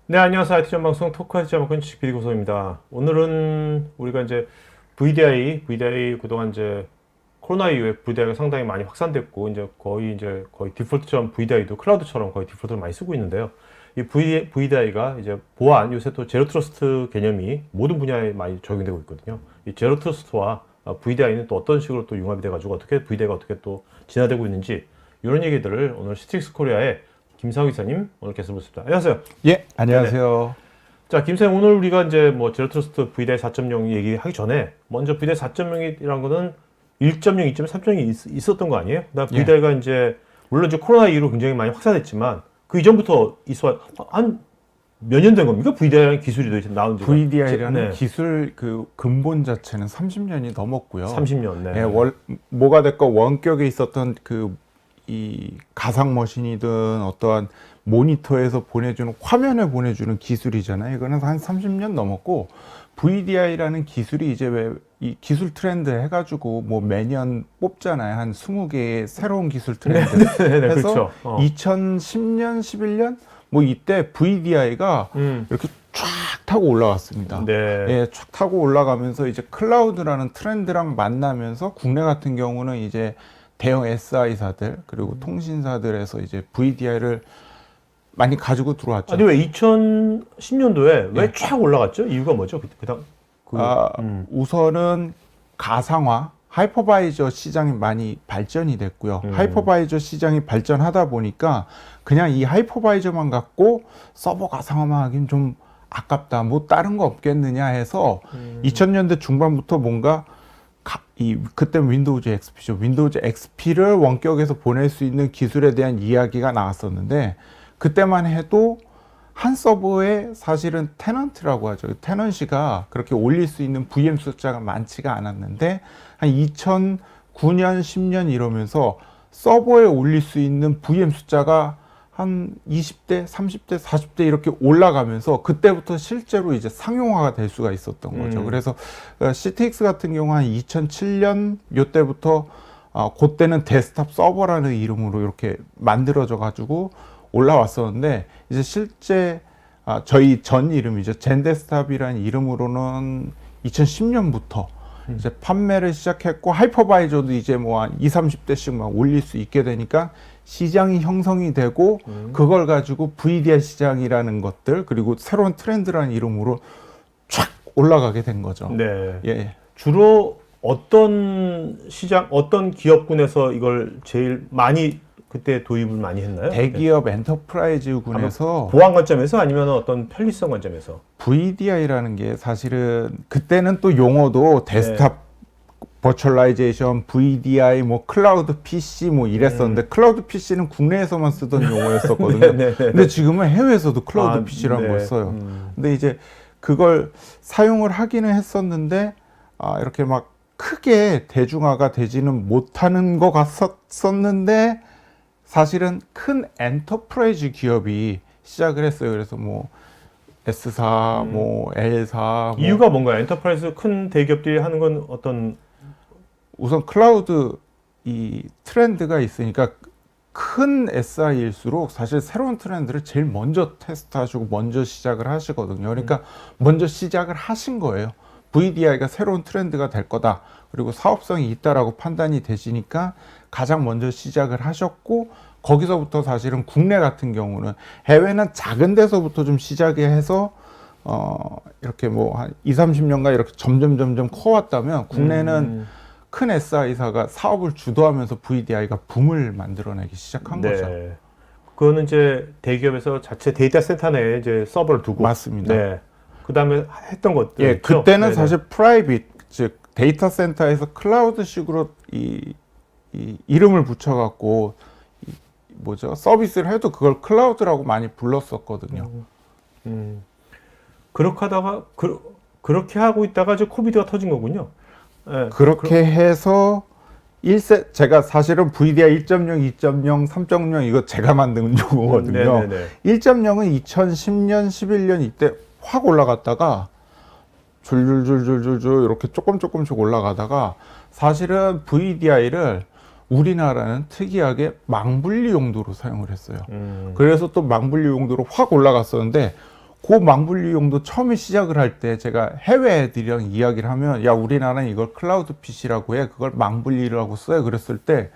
네, 안녕하세요. IT 전방송 토크하지 않고 주식 비리고소입니다. 오늘은 우리가 이제 VDI 그동안 이제 코로나 이후에 VDI가 상당히 많이 확산됐고 거의 디폴트처럼 VDI도 클라우드처럼 거의 디폴트를 많이 쓰고 있는데요. 이 VDI가 이제 보안, 요새 또 제로 트러스트 개념이 모든 분야에 많이 적용되고 있거든요. 이 제로 트러스트와 VDI는 또 어떤 식으로 또 융합이 돼가지고 어떻게 VDI가 어떻게 또 진화되고 있는지 이런 얘기들을 오늘 시트릭스 코리아의 김상우 기사님 오늘 게스트 모셨습니다. 안녕하세요. 예, 안녕하세요. 자, 김쌤, 오늘 우리가 이제 뭐 제로 트러스트 VDI 4.0 얘기하기 전에 먼저 VDI 4.0이라는 거는 1.0, 2.0, 3.0이 있었던 거 아니에요? 그다음 VDI가 이제 물론 이제 코로나 이후로 굉장히 많이 확산했지만 그 이전부터 한 몇 년 된 겁니까? VDI라는 기술이 도대체 나온 지가? VDI라는 기술 그 근본 자체는 30년이 넘었고요. 30년. 네. 예, 뭐가 됐건 원격에 있었던 이 가상 머신이든 어떠한 모니터에서 보내주는 화면에 보내주는 기술이잖아요. 이거는 한 30년 넘었고 VDI라는 기술이 이제 왜 이 기술 트렌드 해가지고 뭐 매년 뽑잖아요. 한 20개의 새로운 기술 트렌드 네, 해서 그렇죠. 2010년, 11년 뭐 이때 VDI가 이렇게 쫙 타고 올라왔습니다. 네. 예, 쫙 타고 올라가면서 이제 클라우드라는 트렌드랑 만나면서 국내 같은 경우는 이제 대형 SI사들 그리고 통신사들에서 이제 VDI를 많이 가지고 들어왔죠. 아니 왜 2010년도에 왜 쫙 올라갔죠? 이유가 뭐죠? 그다음 우선은 가상화, 하이퍼바이저 시장이 많이 발전이 됐고요. 하이퍼바이저 시장이 발전하다 보니까 그냥 이 하이퍼바이저만 갖고 서버 가상화만 하긴 좀 아깝다. 뭐 다른 거 없겠느냐 해서 2000년대 중반부터 뭔가 그때 윈도우즈 XP죠. 윈도우즈 XP를 원격에서 보낼 수 있는 기술에 대한 이야기가 나왔었는데 그때만 해도 한 서버에 사실은 테넌트라고 하죠. 테넌시가 그렇게 올릴 수 있는 VM 숫자가 많지가 않았는데 한 2009년, 10년 이러면서 서버에 올릴 수 있는 VM 숫자가 한 20대, 30대, 40대 이렇게 올라가면서 그때부터 실제로 이제 상용화가 될 수가 있었던 거죠. 그래서 CTX 같은 경우 한 2007년 요때부터 그때는 데스크탑 서버라는 이름으로 이렇게 만들어져 가지고 올라왔었는데 이제 실제 저희 전 이름이죠. 젠데스탑이라는 이름으로는 2010년부터 이제 판매를 시작했고 하이퍼바이저도 이제 뭐 한 20, 30대씩 막 올릴 수 있게 되니까 시장이 형성이 되고 그걸 가지고 VDI 시장이라는 것들 그리고 새로운 트렌드라는 이름으로 쫙 올라가게 된 거죠. 네. 예. 주로 어떤 기업군에서 이걸 제일 많이 그때 도입을 많이 했나요? 대기업 엔터프라이즈군에서 보안 관점에서 아니면 어떤 편리성 관점에서? VDI라는 게 사실은 그때는 또 용어도 데스크탑 버추얼라이제이션, VDI, 뭐 클라우드 PC 뭐 이랬었는데 클라우드 PC는 국내에서만 쓰던 용어였었거든요. 근데 지금은 해외에서도 클라우드 PC라는 걸 써요. 근데 이제 그걸 사용을 하기는 했었는데 이렇게 막 크게 대중화가 되지는 못하는 것 같았었는데 사실은 큰 엔터프라이즈 기업이 시작을 했어요. 그래서 뭐 S사, 뭐 L사 이유가 뭔가요? 엔터프라이즈 큰 대기업들이 하는 건 어떤 우선 클라우드 이 트렌드가 있으니까 큰 SI일수록 사실 새로운 트렌드를 제일 먼저 테스트하시고 먼저 시작을 하시거든요. 그러니까 먼저 시작을 하신 거예요. VDI가 새로운 트렌드가 될 거다. 그리고 사업성이 있다라고 판단이 되시니까 가장 먼저 시작을 하셨고 거기서부터 사실은 국내 같은 경우는 해외는 작은 데서부터 좀 시작을 해서 이렇게 뭐 한 20, 30년간 이렇게 점점 커왔다면 국내는 큰 SI사가 사업을 주도하면서 VDI가 붐을 만들어내기 시작한 거죠. 그거는 이제 대기업에서 자체 데이터 센터 내에 이제 서버를 두고 맞습니다. 네. 그다음에 했던 것들. 예, 있죠? 그때는 네네. 사실 프라이빗 즉 데이터 센터에서 클라우드식으로 이 이름을 붙여갖고 서비스를 해도 그걸 클라우드라고 많이 불렀었거든요. 그렇게 하고 있다가 이제 코비드가 터진 거군요. 네. 그렇게 해서 제가 사실은 VDI 1.0, 2.0, 3.0 이거 제가 만든 용어거든요. 1.0은 2010년, 11년 이때 확 올라갔다가 줄줄줄줄줄 이렇게 조금씩 올라가다가 사실은 VDI를 우리나라는 특이하게 망분리 용도로 사용을 했어요. 그래서 또 망분리 용도로 확 올라갔었는데 그 망분리 용도 처음에 시작을 할 때 제가 해외 애들이랑 이야기를 하면 야 우리나라는 이걸 클라우드 PC라고 해 그걸 망분리라고 써요 그랬을 때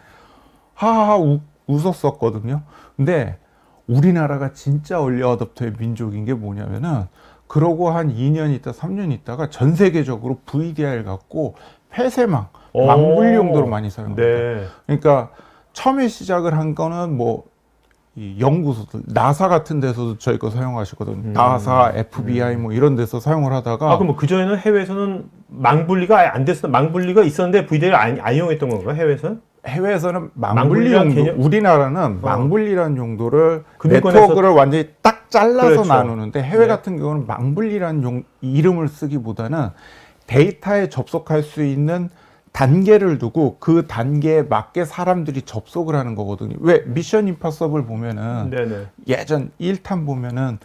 하하하 웃었었거든요. 근데 우리나라가 진짜 얼리 어댑터의 민족인 게 뭐냐면은 그러고 한 2년 있다 3년 있다가 전 세계적으로 VDI를 갖고 폐쇄망 망분리 용도로 많이 사용합니다. 네. 그러니까 처음에 시작을 한 거는 뭐 이 연구소들, 나사 같은 데서도 저희 거 사용하시거든요. 나사, FBI 뭐 이런 데서 사용을 하다가 그럼 뭐 그전에는 해외에서는 망분리가 아예 안 됐어. 망분리가 있었는데 VDI를 안 이용했던 건가 해외에서는? 해외에서는 망분리 망분리란 용도, 개념? 우리나라는 망분리라는 용도를 금융권에서- 네트워크를 완전히 딱 잘라서 그렇죠. 나누는데 해외 네. 같은 경우는 망분리라는 이름을 쓰기보다는 데이터에 접속할 수 있는 단계를 두고 그 단계에 맞게 사람들이 접속을 하는 거거든요. 왜 미션 임파서블 보면은 네네. 예전 1탄 보면은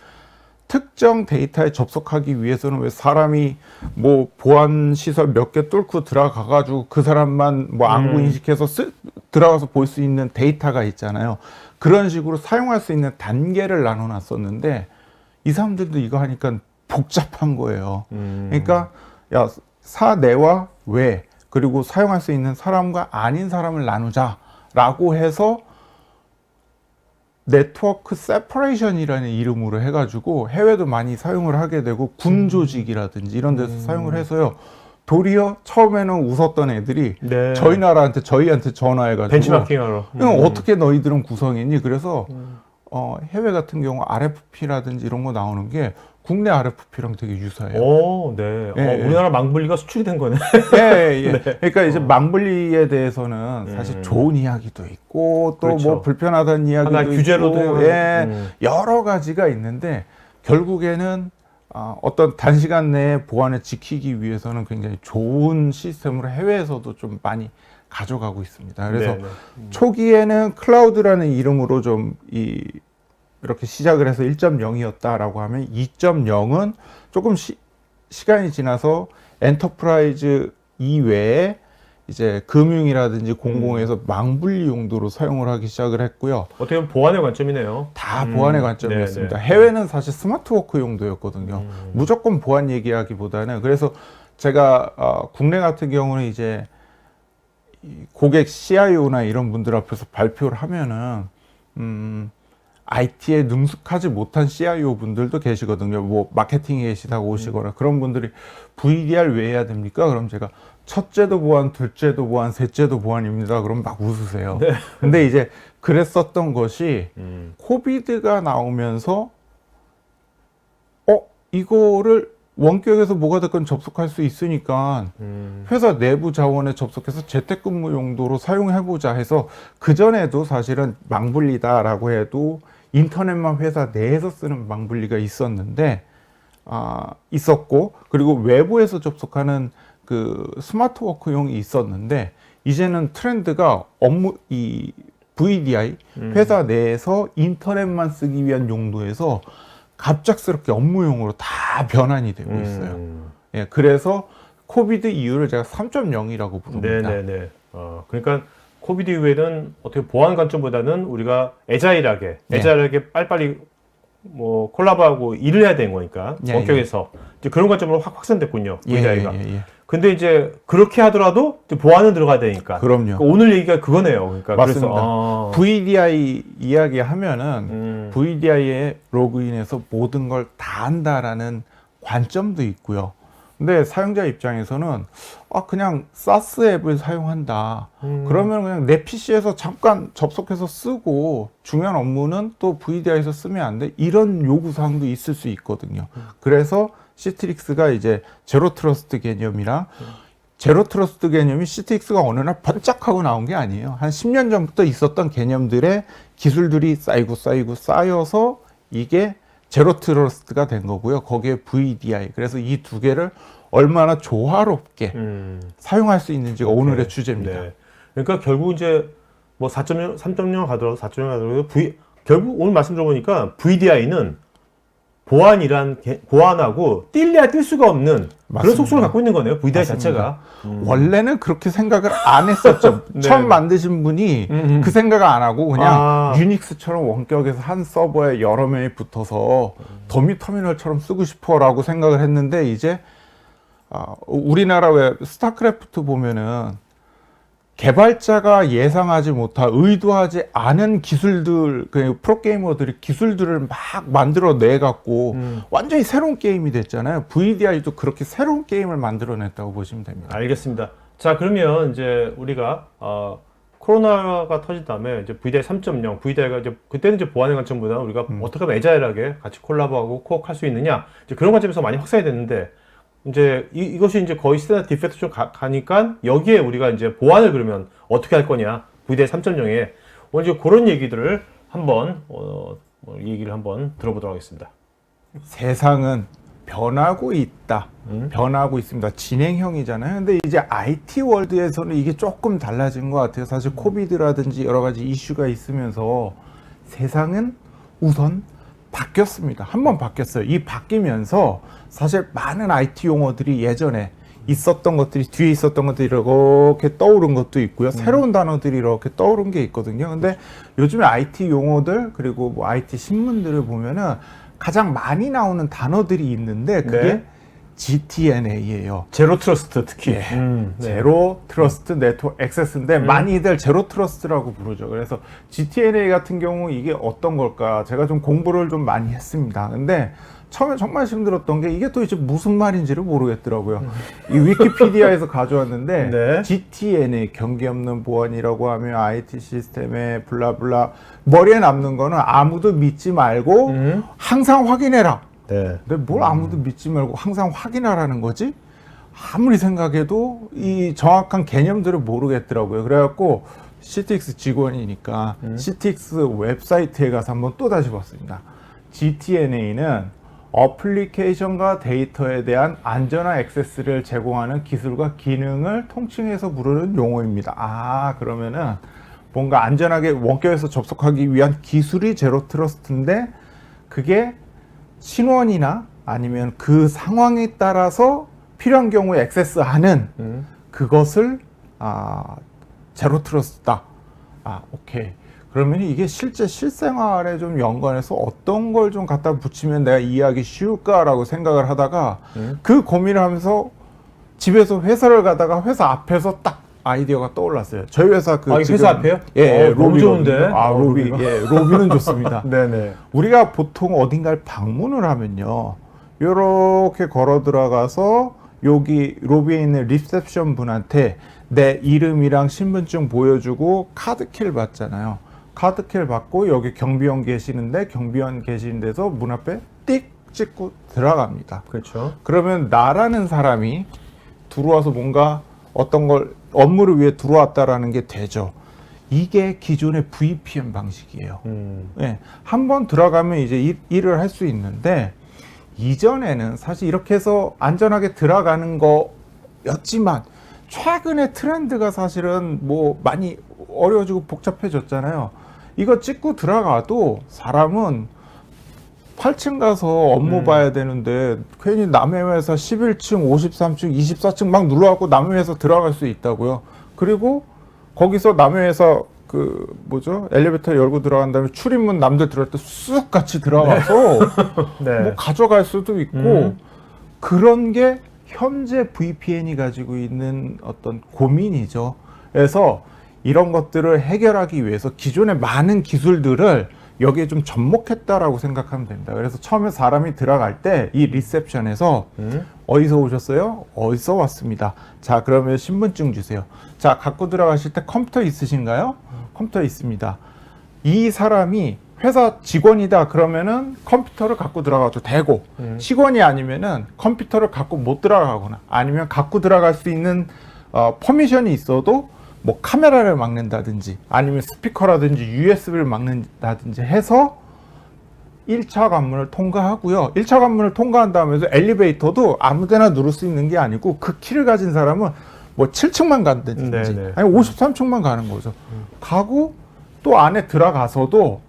특정 데이터에 접속하기 위해서는 왜 사람이 뭐 보안 시설 몇 개 뚫고 들어가 가지고 그 사람만 뭐 안구 인식해서 들어가서 볼 수 있는 데이터가 있잖아요. 그런 식으로 사용할 수 있는 단계를 나눠 놨었는데 이 사람들도 이거 하니까 복잡한 거예요. 그러니까 야 사내와 외 그리고 사용할 수 있는 사람과 아닌 사람을 나누자라고 해서 네트워크 세퍼레이션이라는 이름으로 해가지고 해외도 많이 사용을 하게 되고 군 조직이라든지 이런 데서 사용을 해서요. 도리어 처음에는 웃었던 애들이 네. 저희한테 전화해가지고 벤치마킹하러. 어떻게 너희들은 구성했니? 그래서 해외 같은 경우 RFP라든지 이런 거 나오는 게 국내 RFP랑 되게 유사해요. 오, 네. 예, 예. 우리나라 망분리가 수출이 된 거네. 예, 예. 그러니까 이제 망분리에 대해서는 사실 좋은 이야기도 있고 또 그렇죠. 뭐 불편하다는 이야기도 하나 규제로도 있고, 여러 가지가 있는데 결국에는 어떤 단시간 내에 보안을 지키기 위해서는 굉장히 좋은 시스템으로 해외에서도 좀 많이 가져가고 있습니다. 그래서 네네. 초기에는 클라우드라는 이름으로 좀 이렇게 시작을 해서 1.0이었다라고 하면 2.0은 조금 시간이 지나서 엔터프라이즈 이외에 이제 금융이라든지 공공에서 망분리 용도로 사용을 하기 시작을 했고요. 어떻게 보면 보안의 관점이네요. 다 보안의 관점이었습니다. 네네. 해외는 사실 스마트워크 용도였거든요. 무조건 보안 얘기하기보다는 그래서 제가 국내 같은 경우는 이제 이 고객 CIO나 이런 분들 앞에서 발표를 하면은 IT에 능숙하지 못한 CIO 분들도 계시거든요. 뭐 마케팅에 계시다고 오시거나 그런 분들이 VDR 왜 해야 됩니까? 그럼 제가 첫째도 보안, 둘째도 보안, 셋째도 보안입니다. 그럼 막 웃으세요. 네. 근데 이제 그랬었던 것이 코비드가 나오면서 이거를 원격에서 뭐가 됐건 접속할 수 있으니까 회사 내부 자원에 접속해서 재택근무 용도로 사용해보자 해서 그전에도 사실은 망분리다라고 해도 인터넷만 회사 내에서 쓰는 망분리가 있었는데 있었고 그리고 외부에서 접속하는 그 스마트워크용이 있었는데 이제는 트렌드가 이 VDI 회사 내에서 인터넷만 쓰기 위한 용도에서 갑작스럽게 업무용으로 다 변환이 되고 있어요. 예, 그래서 코비드 이후를 제가 3.0이라고 부릅니다. 네네네. 그러니까 코비드 이후에는 어떻게 보안 관점보다는 우리가 애자일하게 빨리빨리 뭐 콜라보하고 일을 해야 되는 거니까 예, 원격에서 이제 그런 관점으로 확 확산됐군요. VDI가. 예. 근데 이제 그렇게 하더라도 이제 보안은 들어가야 되니까. 그럼요. 그러니까 오늘 얘기가 그거네요. 그러니까 맞습니다. 그래서, VDI 이야기하면은 VDI에 로그인해서 모든 걸 다 한다라는 관점도 있고요. 근데 사용자 입장에서는 그냥 SaaS 앱을 사용한다. 그러면 그냥 내 PC에서 잠깐 접속해서 쓰고 중요한 업무는 또 VDI에서 쓰면 안 돼. 이런 요구 사항도 있을 수 있거든요. 그래서 시트릭스가 이제 제로 트러스트 개념이라 제로 트러스트 개념이 시트릭스가 어느 날 번쩍하고 나온 게 아니에요. 한 10년 전부터 있었던 개념들의 기술들이 쌓여서 이게 제로 트러스트가 된 거고요. 거기에 VDI. 그래서 이 두 개를 얼마나 조화롭게 사용할 수 있는지가 오늘의 주제입니다. 네. 그러니까 결국 이제 뭐 4.0, 3.0 가더라도 4.0 가더라도 결국 오늘 말씀 들어보니까 VDI는 보안하고 뛸래야 뛸 수가 없는 그런 맞습니다. 속성을 갖고 있는 거네요. VDI 맞습니다. 자체가. 원래는 그렇게 생각을 안 했었죠. 네. 처음 만드신 분이 그 생각을 안 하고 그냥 아. 유닉스처럼 원격에서 한 서버에 여러 명이 붙어서 더미 터미널처럼 쓰고 싶어라고 생각을 했는데 이제 우리나라 왜 스타크래프트 보면은 개발자가 예상하지 못한 의도하지 않은 기술들, 그 프로게이머들이 기술들을 막 만들어내 갖고 완전히 새로운 게임이 됐잖아요. VDI도 그렇게 새로운 게임을 만들어냈다고 보시면 됩니다. 알겠습니다. 자, 그러면 이제 우리가 코로나가 터진 다음에 이제 VDI 3.0, VDI가 이제 그때는 이제 보안의 관점보다 우리가 어떻게 하면 애자일하게 같이 콜라보하고 코어할 수 있느냐, 이제 그런 관점에서 많이 확산이 됐는데 이제 이것이 이제 거의 스탠다드 디팩트 좀 가니까 여기에 우리가 이제 보안을 그러면 어떻게 할 거냐, VDI 3.0에 오늘 이제 그런 얘기들을 한번 얘기를 한번 들어보도록 하겠습니다. 세상은 변하고 있다. 변하고 있습니다. 진행형이잖아요. 근데 이제 IT 월드에서는 이게 조금 달라진 것 같아요. 사실 코비드라든지 여러 가지 이슈가 있으면서 세상은 우선 바뀌었습니다. 한번 바뀌었어요. 이 바뀌면서 사실 많은 IT 용어들이 예전에 있었던 것들이 뒤에 있었던 것들이 이렇게 떠오른 것도 있고요. 새로운 단어들이 이렇게 떠오른 게 있거든요. 근데 요즘에 IT 용어들 그리고 뭐 IT 신문들을 보면은 가장 많이 나오는 단어들이 있는데 그게 네. GTNA예요. 제로 트러스트 특히. 예. 네. 제로 트러스트 네트워크 액세스인데 많이들 제로 트러스트라고 부르죠. 그래서 GTNA 같은 경우 이게 어떤 걸까? 제가 좀 공부를 좀 많이 했습니다. 근데 처음에 정말 힘들었던 게 이게 또 이제 무슨 말인지를 모르겠더라고요. 이 위키피디아에서 가져왔는데 네. GTNA 경계 없는 보안이라고 하면 IT 시스템에 블라블라 머리에 남는 거는 아무도 믿지 말고 항상 확인해라. 네. 근데 뭘 아무도 믿지 말고 항상 확인하라는 거지? 아무리 생각해도 이 정확한 개념들을 모르겠더라고요. 그래갖고 CTX 직원이니까 CTX 웹사이트에 가서 한번 또 다시 봤습니다. GTNA는 어플리케이션과 데이터에 대한 안전한 액세스를 제공하는 기술과 기능을 통칭해서 부르는 용어입니다. 그러면은 뭔가 안전하게 원격에서 접속하기 위한 기술이 제로 트러스트인데 그게 신원이나 아니면 그 상황에 따라서 필요한 경우에 액세스하는 그것을 제로 트러스트다. 오케이. 그러면 이게 실제 실생활에 좀 연관해서 어떤 걸 좀 갖다 붙이면 내가 이해하기 쉬울까라고 생각을 하다가 그 고민을 하면서 집에서 회사를 가다가 회사 앞에서 딱 아이디어가 떠올랐어요. 저희 회사 그 지금, 회사 앞에요? 예, 너무 좋은데. 로비. 예, 로비는 좋습니다. 네네. 우리가 보통 어딘가를 방문을 하면요. 요렇게 걸어 들어가서 여기 로비에 있는 리셉션 분한테 내 이름이랑 신분증 보여주고 카드키를 받잖아요. 카드키를 받고 여기 경비원 계시는데 경비원 계신 데서 문 앞에 띡 찍고 들어갑니다. 그렇죠. 그러면 나라는 사람이 들어와서 뭔가 어떤 걸 업무를 위해 들어왔다라는 게 되죠. 이게 기존의 VPN 방식이에요. 예, 한번 들어가면 이제 일을 할 수 있는데 이전에는 사실 이렇게 해서 안전하게 들어가는 거였지만 최근에 트렌드가 사실은 뭐 많이 어려워지고 복잡해졌잖아요. 이거 찍고 들어가도 사람은 8층 가서 업무 봐야 되는데 괜히 남의 회사 11층, 53층, 24층 막 눌러갖고 남의 회사 들어갈 수 있다고요. 그리고 거기서 남의 회사 그 뭐죠? 엘리베이터 열고 들어간 다음에 출입문 남들 들어갈 때 쑥 같이 들어가서 네. 뭐 가져갈 수도 있고 그런 게 현재 VPN이 가지고 있는 어떤 고민이죠. 그래서 이런 것들을 해결하기 위해서 기존의 많은 기술들을 여기에 좀 접목했다라고 생각하면 됩니다. 그래서 처음에 사람이 들어갈 때 이 리셉션에서 어디서 오셨어요? 어디서 왔습니다. 자, 그러면 신분증 주세요. 자, 갖고 들어가실 때 컴퓨터 있으신가요? 컴퓨터 있습니다. 이 사람이 회사 직원이다 그러면은 컴퓨터를 갖고 들어가도 되고 직원이 아니면은 컴퓨터를 갖고 못 들어가거나 아니면 갖고 들어갈 수 있는 퍼미션이 있어도 뭐 카메라를 막는다든지 아니면 스피커라든지 USB를 막는다든지 해서 1차 관문을 통과하고요. 1차 관문을 통과한 다음에도 엘리베이터도 아무데나 누를 수 있는 게 아니고 그 키를 가진 사람은 뭐 7층만 간다든지 네네. 아니 53층만 가는 거죠. 가고 또 안에 들어가서도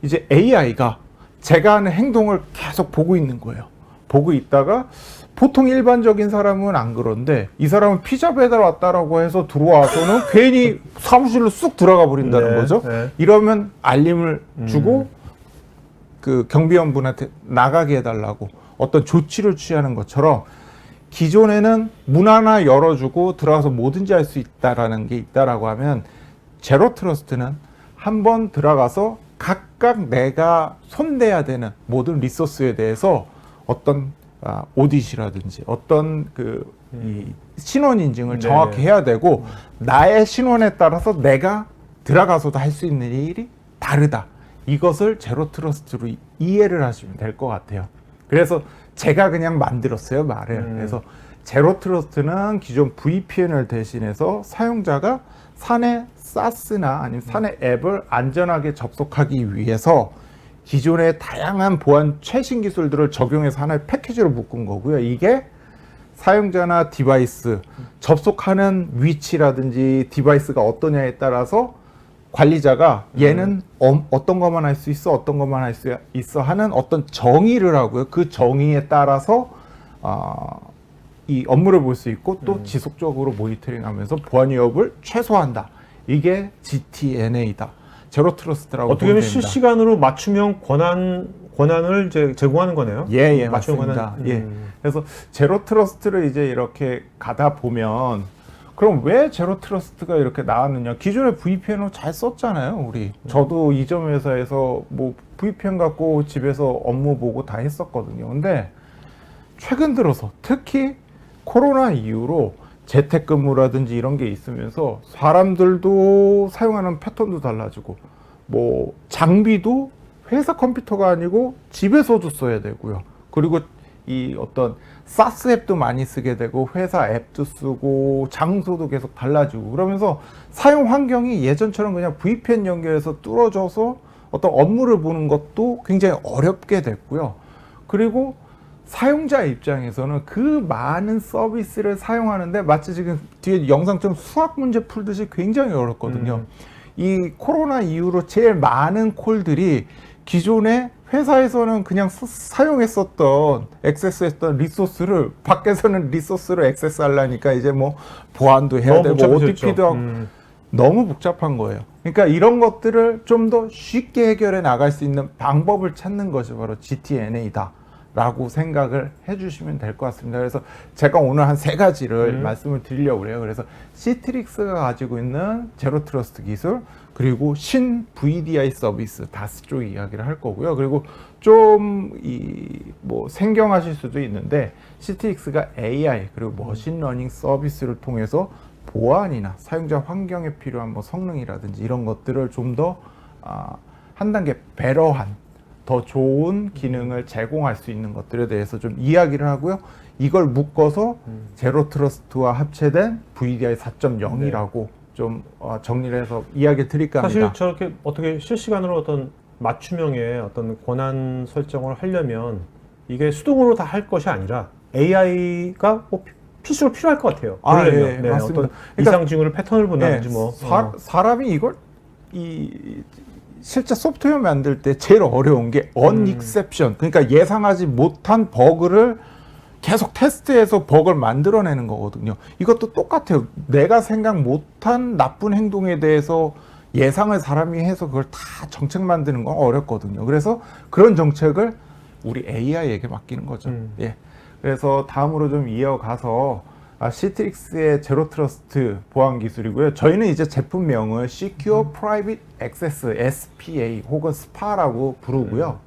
이제 AI가 제가 하는 행동을 계속 보고 있는 거예요. 보고 있다가 보통 일반적인 사람은 안 그런데 이 사람은 피자 배달 왔다라고 해서 들어와서는 괜히 사무실로 쑥 들어가 버린다는 네, 거죠. 네. 이러면 알림을 주고 그 경비원분한테 나가게 해달라고 어떤 조치를 취하는 것처럼 기존에는 문 하나 열어주고 들어가서 뭐든지 할 수 있다라는 게 있다라고 하면 제로 트러스트는 한번 들어가서 각각 내가 손대야 되는 모든 리소스에 대해서 어떤 오디시라든지 어떤 이 신원 인증을 네. 정확히 해야 되고 나의 신원에 따라서 내가 들어가서도 할 수 있는 일이 다르다. 이것을 제로 트러스트로 이해를 하시면 될 것 같아요. 그래서 제가 그냥 만들었어요, 말을. 그래서 제로 트러스트는 기존 VPN을 대신해서 사용자가 사내 SaaS나 아니면 사내 앱을 안전하게 접속하기 위해서 기존의 다양한 보안 최신 기술들을 적용해서 하나의 패키지로 묶은 거고요. 이게 사용자나 디바이스, 접속하는 위치라든지 디바이스가 어떠냐에 따라서 관리자가 얘는 어떤 것만 할 수 있어, 어떤 것만 할 수 있어 하는 어떤 정의를 하고요. 그 정의에 따라서 이 업무를 볼 수 있고 또 지속적으로 모니터링하면서 보안 위협을 최소화한다. 이게 GTNA다. 제로 트러스트라고 어떻게 보면 보면 됩니다. 실시간으로 맞춤형 권한을 이제 제공하는 거네요. 예, 맞춤형 맞습니다. 권한. 예. 그래서 제로 트러스트를 이제 이렇게 가다 보면 그럼 왜 제로 트러스트가 이렇게 나왔느냐? 기존에 VPN을 잘 썼잖아요, 우리. 저도 이전 회사에서 뭐 VPN 갖고 집에서 업무 보고 다 했었거든요. 근데 최근 들어서 특히 코로나 이후로 재택근무라든지 이런 게 있으면서 사람들도 사용하는 패턴도 달라지고 뭐 장비도 회사 컴퓨터가 아니고 집에서도 써야 되고요. 그리고 이 어떤 사스 앱도 많이 쓰게 되고 회사 앱도 쓰고 장소도 계속 달라지고 그러면서 사용 환경이 예전처럼 그냥 VPN 연결해서 뚫어져서 어떤 업무를 보는 것도 굉장히 어렵게 됐고요. 그리고 사용자 입장에서는 그 많은 서비스를 사용하는데 마치 지금 뒤에 영상처럼 수학 문제 풀듯이 굉장히 어렵거든요. 이 코로나 이후로 제일 많은 콜들이 기존에 회사에서는 그냥 사용했었던 액세스했던 리소스를 밖에서는 리소스를 액세스하려니까 이제 뭐 보안도 해야 되고 OTP도 하고 너무 복잡한 거예요. 그러니까 이런 것들을 좀 더 쉽게 해결해 나갈 수 있는 방법을 찾는 것이 바로 GTNA다 라고 생각을 해주시면 될 것 같습니다. 그래서 제가 오늘 한 3가지를 말씀을 드리려고 해요. 그래서 시트릭스가 가지고 있는 제로 트러스트 기술, 그리고 신 VDI 서비스 다스 쪽 이야기를 할 거고요. 그리고 좀 뭐 생경하실 수도 있는데 시트릭스가 AI 그리고 머신러닝 서비스를 통해서 보안이나 사용자 환경에 필요한 뭐 성능이라든지 이런 것들을 좀 더 한 단계 배러한 더 좋은 기능을 제공할 수 있는 것들에 대해서 좀 이야기를 하고요. 이걸 묶어서 제로 트러스트와 합체된 VDI 4.0이라고 좀 정리를 해서 이야기를 드릴까 합니다. 사실 저렇게 어떻게 실시간으로 어떤 맞춤형의 어떤 권한 설정을 하려면 이게 수동으로 다 할 것이 아니라 AI가 꼭 필수로 필요할 것 같아요. 예, 네, 맞습니다. 어떤 그러니까, 이상 징후를 패턴을 본다든지 뭐 사람이 이걸 실제 소프트웨어 만들 때 제일 어려운 게 unexception, 그러니까 예상하지 못한 버그를 계속 테스트해서 버그를 만들어내는 거거든요. 이것도 똑같아요. 내가 생각 못한 나쁜 행동에 대해서 예상을 사람이 해서 그걸 다 정책 만드는 건 어렵거든요. 그래서 그런 정책을 우리 AI에게 맡기는 거죠. 예. 그래서 다음으로 좀 이어가서 시트릭스의 제로 트러스트 보안 기술이고요. 저희는 이제 제품명을 Secure Private Access SPA 혹은 SPA라고 부르고요.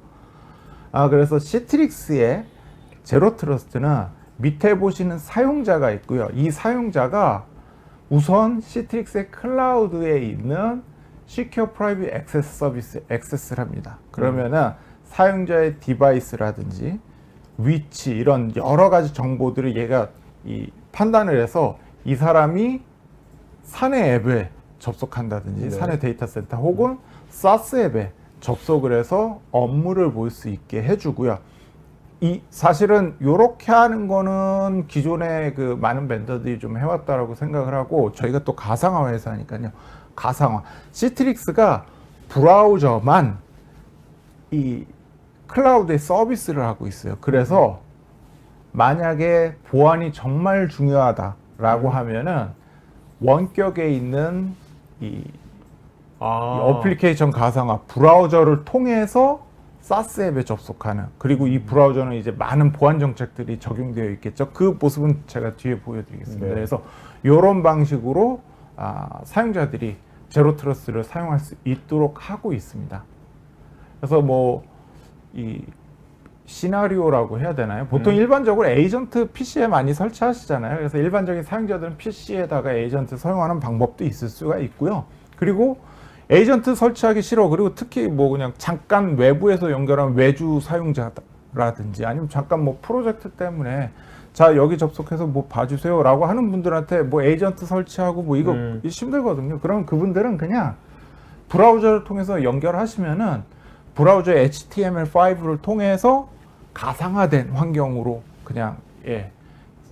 그래서 시트릭스의 제로 트러스트는 밑에 보시는 사용자가 있고요. 이 사용자가 우선 시트릭스의 클라우드에 있는 Secure Private Access 서비스에 액세스를 합니다. 그러면은 사용자의 디바이스라든지 위치 이런 여러 가지 정보들을 얘가 판단을 해서 이 사람이 사내 앱에 접속한다든지 사내 데이터 센터 혹은 사스 앱에 접속을 해서 업무를 볼 수 있게 해주고요. 사실은 이렇게 하는 거는 기존에 그 많은 벤더들이 좀 해왔다라고 생각을 하고 저희가 또 가상화 회사니까요. 가상화. 시트릭스가 브라우저만 클라우드에 서비스를 하고 있어요. 그래서 만약에 보안이 정말 중요하다라고 하면은 원격에 있는 이 어플리케이션 가상화 브라우저를 통해서 사스 앱에 접속하는, 그리고 이 브라우저는 이제 많은 보안 정책들이 적용되어 있겠죠. 그 모습은 제가 뒤에 보여드리겠습니다. 네. 그래서 이런 방식으로 사용자들이 제로 트러스트를 사용할 수 있도록 하고 있습니다. 그래서 뭐 이 시나리오라고 해야 되나요? 보통 일반적으로 에이전트 PC에 많이 설치하시잖아요. 그래서 일반적인 사용자들은 PC에다가 에이전트 사용하는 방법도 있을 수가 있고요. 그리고 에이전트 설치하기 싫어. 그리고 특히 뭐 그냥 잠깐 외부에서 연결한 외주 사용자라든지 아니면 잠깐 뭐 프로젝트 때문에 자 여기 접속해서 뭐 봐주세요 라고 하는 분들한테 뭐 에이전트 설치하고 뭐 이거 힘들거든요. 그럼 그분들은 그냥 브라우저를 통해서 연결하시면은 브라우저 HTML5를 통해서 가상화된 환경으로 그냥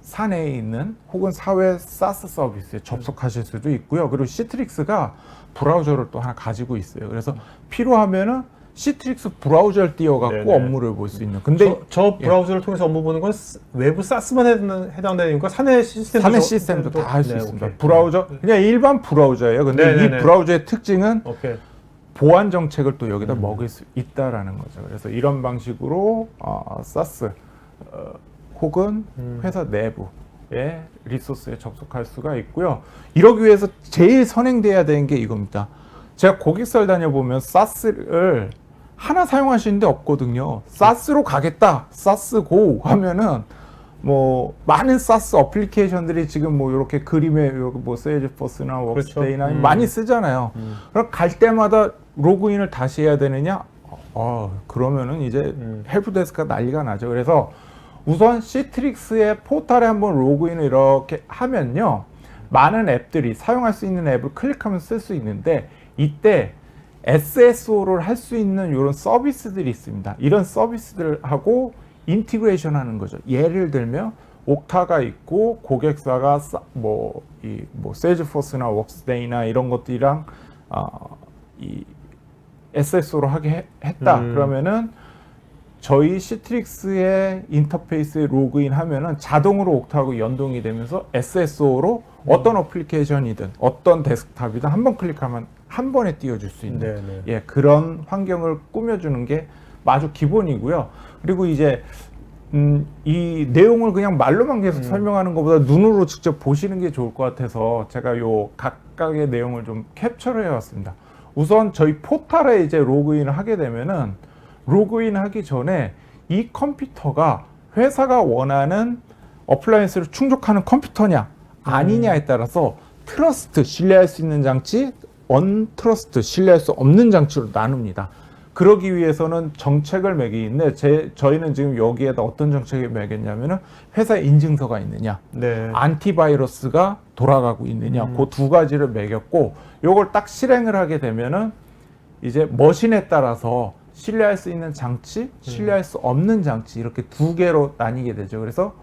사내에 있는 혹은 사회 사스 서비스에 접속하실 수도 있고요. 그리고 시트릭스가 브라우저를 또 하나 가지고 있어요. 그래서 필요하면은 시트릭스 브라우저를 띄워갖고 네네. 업무를 볼 수 있는. 근데 저 브라우저를 통해서 업무 보는 건 외부 사스만 해당되니까 사내 시스템도 다 할 수 네, 있습니다. 오케이. 브라우저 그냥 일반 브라우저예요. 근데 네네네. 이 브라우저의 특징은 오케이. 보안 정책을 또 여기다 먹을 수 있다라는 거죠. 그래서 이런 방식으로 사스 혹은 회사 내부의 리소스에 접속할 수가 있고요. 이러기 위해서 제일 선행돼야 되는 게 이겁니다. 제가 고객사를 다녀보면 사스를 하나 사용하시는 데 없거든요. 사스로 가겠다, 사스고 하면은 뭐 많은 사스 어플리케이션들이 지금 뭐 이렇게 그림에 뭐 세일즈포스나 워크스데이나 많이 쓰잖아요. 그럼 갈 때마다 로그인을 다시 해야 되느냐? 그러면은 이제 헬프데스크가 난리가 나죠. 그래서 우선 시트릭스의 포털에 한번 로그인을 이렇게 하면요, 많은 앱들이 사용할 수 있는 앱을 클릭하면 쓸 수 있는데 이때 SSO를 할 수 있는 이런 서비스들이 있습니다. 이런 서비스들하고 인티그레이션 하는 거죠. 예를 들면 옥타가 있고 고객사가 뭐 세일즈포스나 워크스데이나 이런 것들이랑 이 SSO로 하게 했다. 그러면은 저희 시트릭스의 인터페이스에 로그인 하면은 자동으로 옥타하고 연동이 되면서 SSO로 어떤 어플리케이션이든 어떤 데스크탑이든 한번 클릭하면 한 번에 띄워줄 수 있는 그런 환경을 꾸며주는 게 아주 기본이고요. 그리고 이제 이 내용을 그냥 말로만 계속 설명하는 것보다 눈으로 직접 보시는 게 좋을 것 같아서 제가 요 각각의 내용을 좀 캡처를 해왔습니다. 우선 저희 포털에 이제 로그인을 하게 되면은 로그인 하기 전에 이 컴퓨터가 회사가 원하는 어플라이언스를 충족하는 컴퓨터냐 아니냐에 따라서 트러스트, 신뢰할 수 있는 장치, 언트러스트, 신뢰할 수 없는 장치로 나눕니다. 그러기 위해서는 정책을 매기는데 저희는 지금 여기에다 어떤 정책을 매겼냐면은 회사 인증서가 있느냐, 안티바이러스가 돌아가고 있느냐, 그 두 가지를 매겼고, 요걸 딱 실행을 하게 되면은 이제 머신에 따라서 신뢰할 수 있는 장치, 신뢰할 수 없는 장치 이렇게 두 개로 나뉘게 되죠. 그래서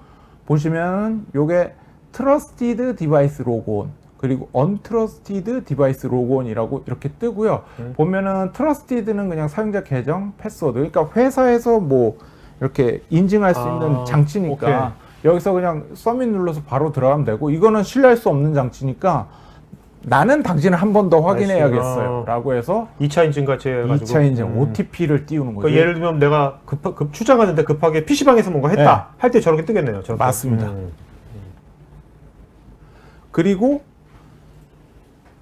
보시면은 요게 트러스티드 디바이스 로그온 그리고 언트러스티드 디바이스 로그온이라고 이렇게 뜨고요. 보면은 트러스티드는 그냥 사용자 계정, 패스워드. 그러니까 회사에서 뭐 이렇게 인증할 수 있는 장치니까 오케이. 여기서 그냥 서밋 눌러서 바로 들어가면 되고, 이거는 신뢰할 수 없는 장치니까 나는 당신을 한 번 더 확인해야겠어요 라고 해서 2차 인증 같이 해가지고 2차 인증, OTP를 띄우는 거죠. 그러니까 예를 들면 내가 출장하는데 급하게 PC방에서 뭔가 했다 할 때 저렇게 뜨겠네요. 저렇게. 맞습니다. 그리고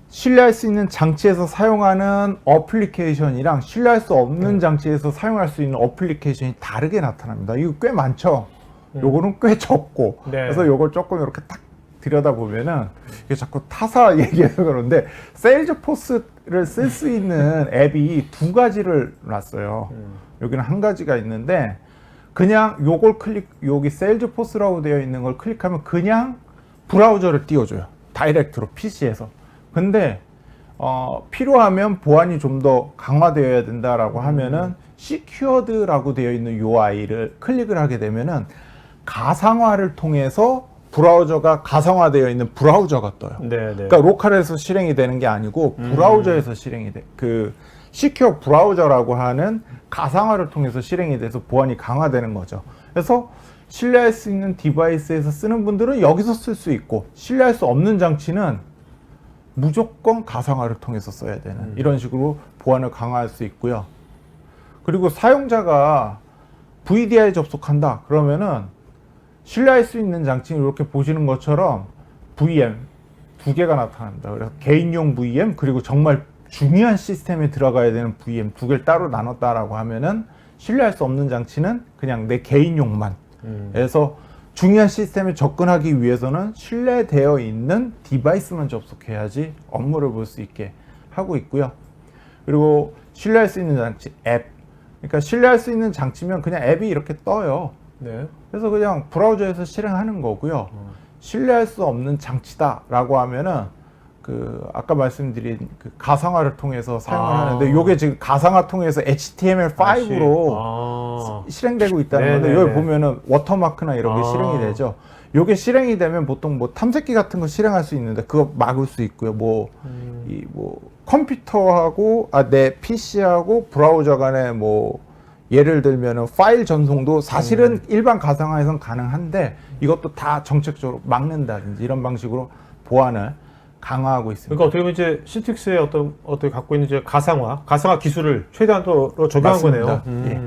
신뢰할 수 있는 장치에서 사용하는 어플리케이션이랑 신뢰할 수 없는 장치에서 사용할 수 있는 어플리케이션이 다르게 나타납니다. 이거 꽤 많죠. 요거는 꽤 적고. 그래서 요걸 조금 이렇게 딱 들여다보면은 이게 자꾸 타사 얘기해서 그런데 세일즈포스를 쓸 수 있는 앱이 두 가지를 놨어요. 여기는 한 가지가 있는데 그냥 요걸 여기 세일즈포스라고 되어 있는 걸 클릭하면 그냥 브라우저를 띄워줘요. 다이렉트로 PC에서. 근데 필요하면 보안이 좀 더 강화되어야 된다라고 하면은 Secured라고 되어 있는 UI를 클릭을 하게 되면은 가상화를 통해서 브라우저가 가상화되어 있는 브라우저가 떠요. 그러니까 로컬에서 실행이 되는 게 아니고 브라우저에서 실행이 돼. 그 시큐어 브라우저라고 하는 가상화를 통해서 실행이 돼서 보안이 강화되는 거죠. 그래서 신뢰할 수 있는 디바이스에서 쓰는 분들은 여기서 쓸 수 있고, 신뢰할 수 없는 장치는 무조건 가상화를 통해서 써야 되는 이런 식으로 보안을 강화할 수 있고요. 그리고 사용자가 VDI에 접속한다 그러면은 신뢰할 수 있는 장치는 이렇게 보시는 것처럼 VM 두 개가 나타납니다. 그래서 개인용 VM 그리고 정말 중요한 시스템에 들어가야 되는 VM 두 개를 따로 나눴다라고 하면은 신뢰할 수 없는 장치는 그냥 내 개인용만. 그래서 중요한 시스템에 접근하기 위해서는 신뢰되어 있는 디바이스만 접속해야지 업무를 볼 수 있게 하고 있고요. 그리고 신뢰할 수 있는 장치 앱. 그러니까 신뢰할 수 있는 장치면 그냥 앱이 이렇게 떠요. 네. 그래서 그냥 브라우저에서 실행하는 거고요. 신뢰할 수 없는 장치다라고 하면은 그 아까 말씀드린 그 가상화를 통해서 사용을 하는데 요게 지금 가상화 통해서 HTML5로 실행되고 있다는 건데 여기 보면은 워터마크나 이런 게 실행이 되죠. 요게 실행이 되면 보통 뭐 탐색기 같은 거 실행할 수 있는데 그거 막을 수 있고요. 뭐 이 뭐 컴퓨터하고 내 PC하고 브라우저 간에 뭐 예를 들면은 파일 전송도 사실은 일반 가상화에선 가능한데 이것도 다 정책적으로 막는다든지 이런 방식으로 보안을 강화하고 있습니다. 그러니까 어떻게 보면 이제 시틱스의 어떤 갖고 있는 이제 가상화 기술을 최대한으로 적용한 맞습니다. 거네요. 예.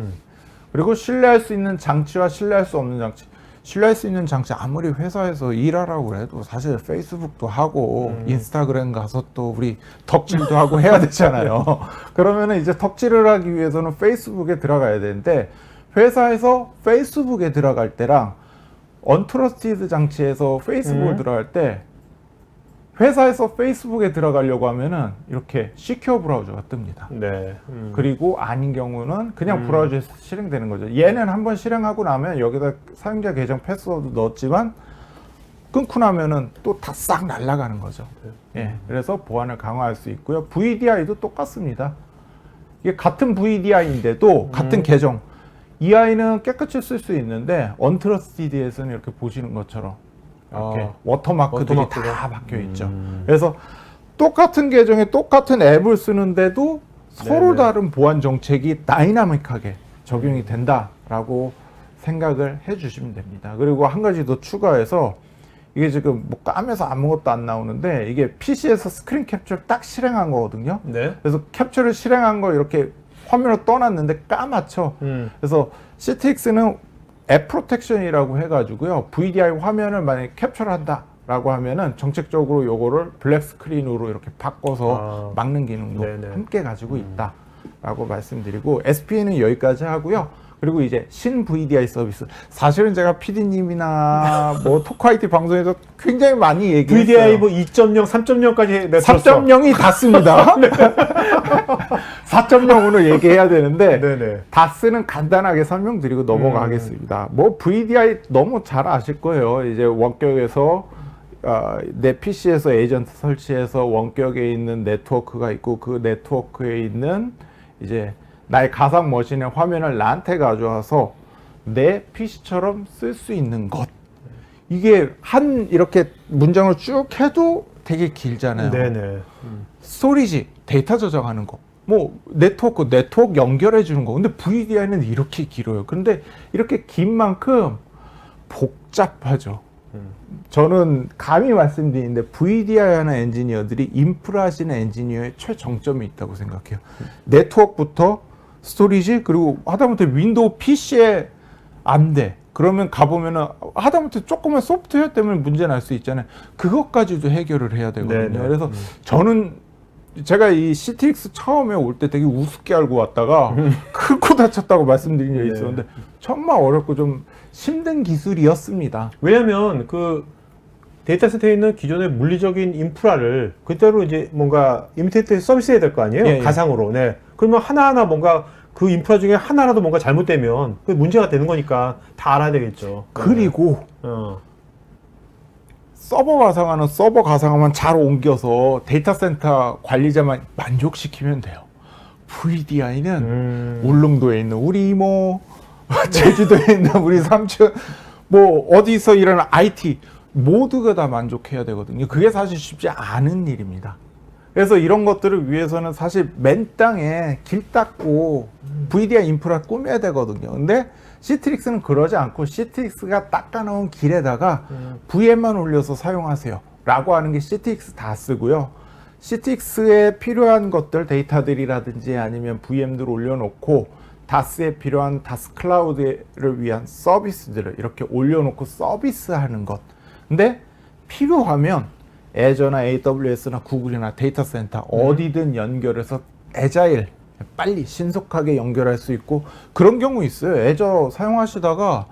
그리고 신뢰할 수 있는 장치와 신뢰할 수 없는 장치. 신뢰할 수 있는 장치 아무리 회사에서 일하라고 해도 사실 페이스북도 하고 인스타그램 가서 또 우리 덕질도 하고 해야 되잖아요. 그러면은 이제 덕질을 하기 위해서는 페이스북에 들어가야 되는데 회사에서 페이스북에 들어갈 때랑 언트러스티드 장치에서 페이스북을 들어갈 때 회사에서 페이스북에 들어가려고 하면은 이렇게 시큐어 브라우저가 뜹니다. 네. 그리고 아닌 경우는 그냥 브라우저에서 실행되는 거죠. 얘는 한번 실행하고 나면 여기다 사용자 계정 패스워드 넣었지만 끊고 나면은 또 다 싹 날아가는 거죠. 예, 그래서 보안을 강화할 수 있고요. VDI도 똑같습니다. 이게 같은 VDI인데도 같은 계정 이 아이는 깨끗이 쓸 수 있는데 언트러스티드에서는 이렇게 보시는 것처럼 이렇게 워터마크들이 다 박혀 있죠. 그래서 똑같은 계정에 똑같은 앱을 쓰는데도 서로 다른 보안 정책이 다이나믹하게 적용이 된다라고 생각을 해주시면 됩니다. 그리고 한 가지 더 추가해서 이게 지금 뭐 까매서 아무것도 안 나오는데 이게 PC에서 스크린 캡처를 딱 실행한 거거든요. 네. 그래서 캡처를 실행한 거 이렇게 화면을 떠놨는데 까맣죠. 그래서 CTX는 앱 프로텍션이라고 해가지고요. VDI 화면을 만약에 캡처를 한다라고 하면은 정책적으로 요거를 블랙 스크린으로 이렇게 바꿔서 막는 기능도 함께 가지고 있다라고 말씀드리고 SPN은 여기까지 하고요. 그리고 이제 신 VDI 서비스. 사실은 제가 PD님이나 뭐 토크IT 방송에서 굉장히 많이 얘기했어요. VDI 뭐 2.0, 3.0까지 3.0이 닿습니다. 4.0으로 얘기해야 되는데 네네. 닷스는 간단하게 설명드리고 넘어가겠습니다. 뭐 VDI 너무 잘 아실 거예요. 이제 원격에서 내 PC에서 에이전트 설치해서 원격에 있는 네트워크가 있고 그 네트워크에 있는 이제 나의 가상 머신의 화면을 나한테 가져와서 내 PC처럼 쓸 수 있는 것. 이게 한 이렇게 문장을 쭉 해도 되게 길잖아요. 네네. 스토리지, 데이터 저장하는 거. 뭐 네트워크 연결해 주는 거. 근데 VDI는 이렇게 길어요. 그런데 이렇게 긴 만큼 복잡하죠. 저는 감히 말씀드리는데 VDI 하는 엔지니어들이 인프라 하시는 엔지니어의 최정점이 있다고 생각해요. 네트워크부터 스토리지 그리고 하다못해 윈도우 PC에 안 돼. 그러면 가보면은 하다못해 조그만 소프트웨어 때문에 문제 날 수 있잖아요. 그것까지도 해결을 해야 되거든요. 네네. 그래서 저는 제가 이 CTX 처음에 올 때 되게 우습게 알고 왔다가 크고 다쳤다고 말씀드린 적이 있었는데 정말 어렵고 좀 힘든 기술이었습니다. 왜냐면 그 데이터 센터에 있는 기존의 물리적인 인프라를 그대로 이제 뭔가 이미테이트 서비스해야 될 거 아니에요? 예, 예. 가상으로. 네. 그러면 하나하나 뭔가 그 인프라 중에 하나라도 뭔가 잘못되면 그 문제가 되는 거니까 다 알아야 되겠죠. 그리고 서버 가상화는 서버 가상화만 잘 옮겨서 데이터 센터 관리자만 만족시키면 돼요. VDI는 울릉도에 있는 우리 이모, 제주도에 있는 우리 삼촌, 뭐 어디서 일하는 IT 모두가 다 만족해야 되거든요. 그게 사실 쉽지 않은 일입니다. 그래서 이런 것들을 위해서는 사실 맨 땅에 길 닦고 VDI 인프라 꾸며야 되거든요. 근데 시트릭스는 그러지 않고 시트릭스가 닦아놓은 길에다가 VM만 올려서 사용하세요 라고 하는 게 시트릭스 다 쓰고요. 시트릭스에 필요한 것들 데이터들이라든지 아니면 VM들 올려놓고 다스에 필요한 다스 클라우드를 위한 서비스들을 이렇게 올려놓고 서비스하는 것. 근데 필요하면 애저나 AWS나 구글이나 데이터 센터 어디든 연결해서 애자일 빨리 신속하게 연결할 수 있고 그런 경우 있어요. 애저 사용하시다가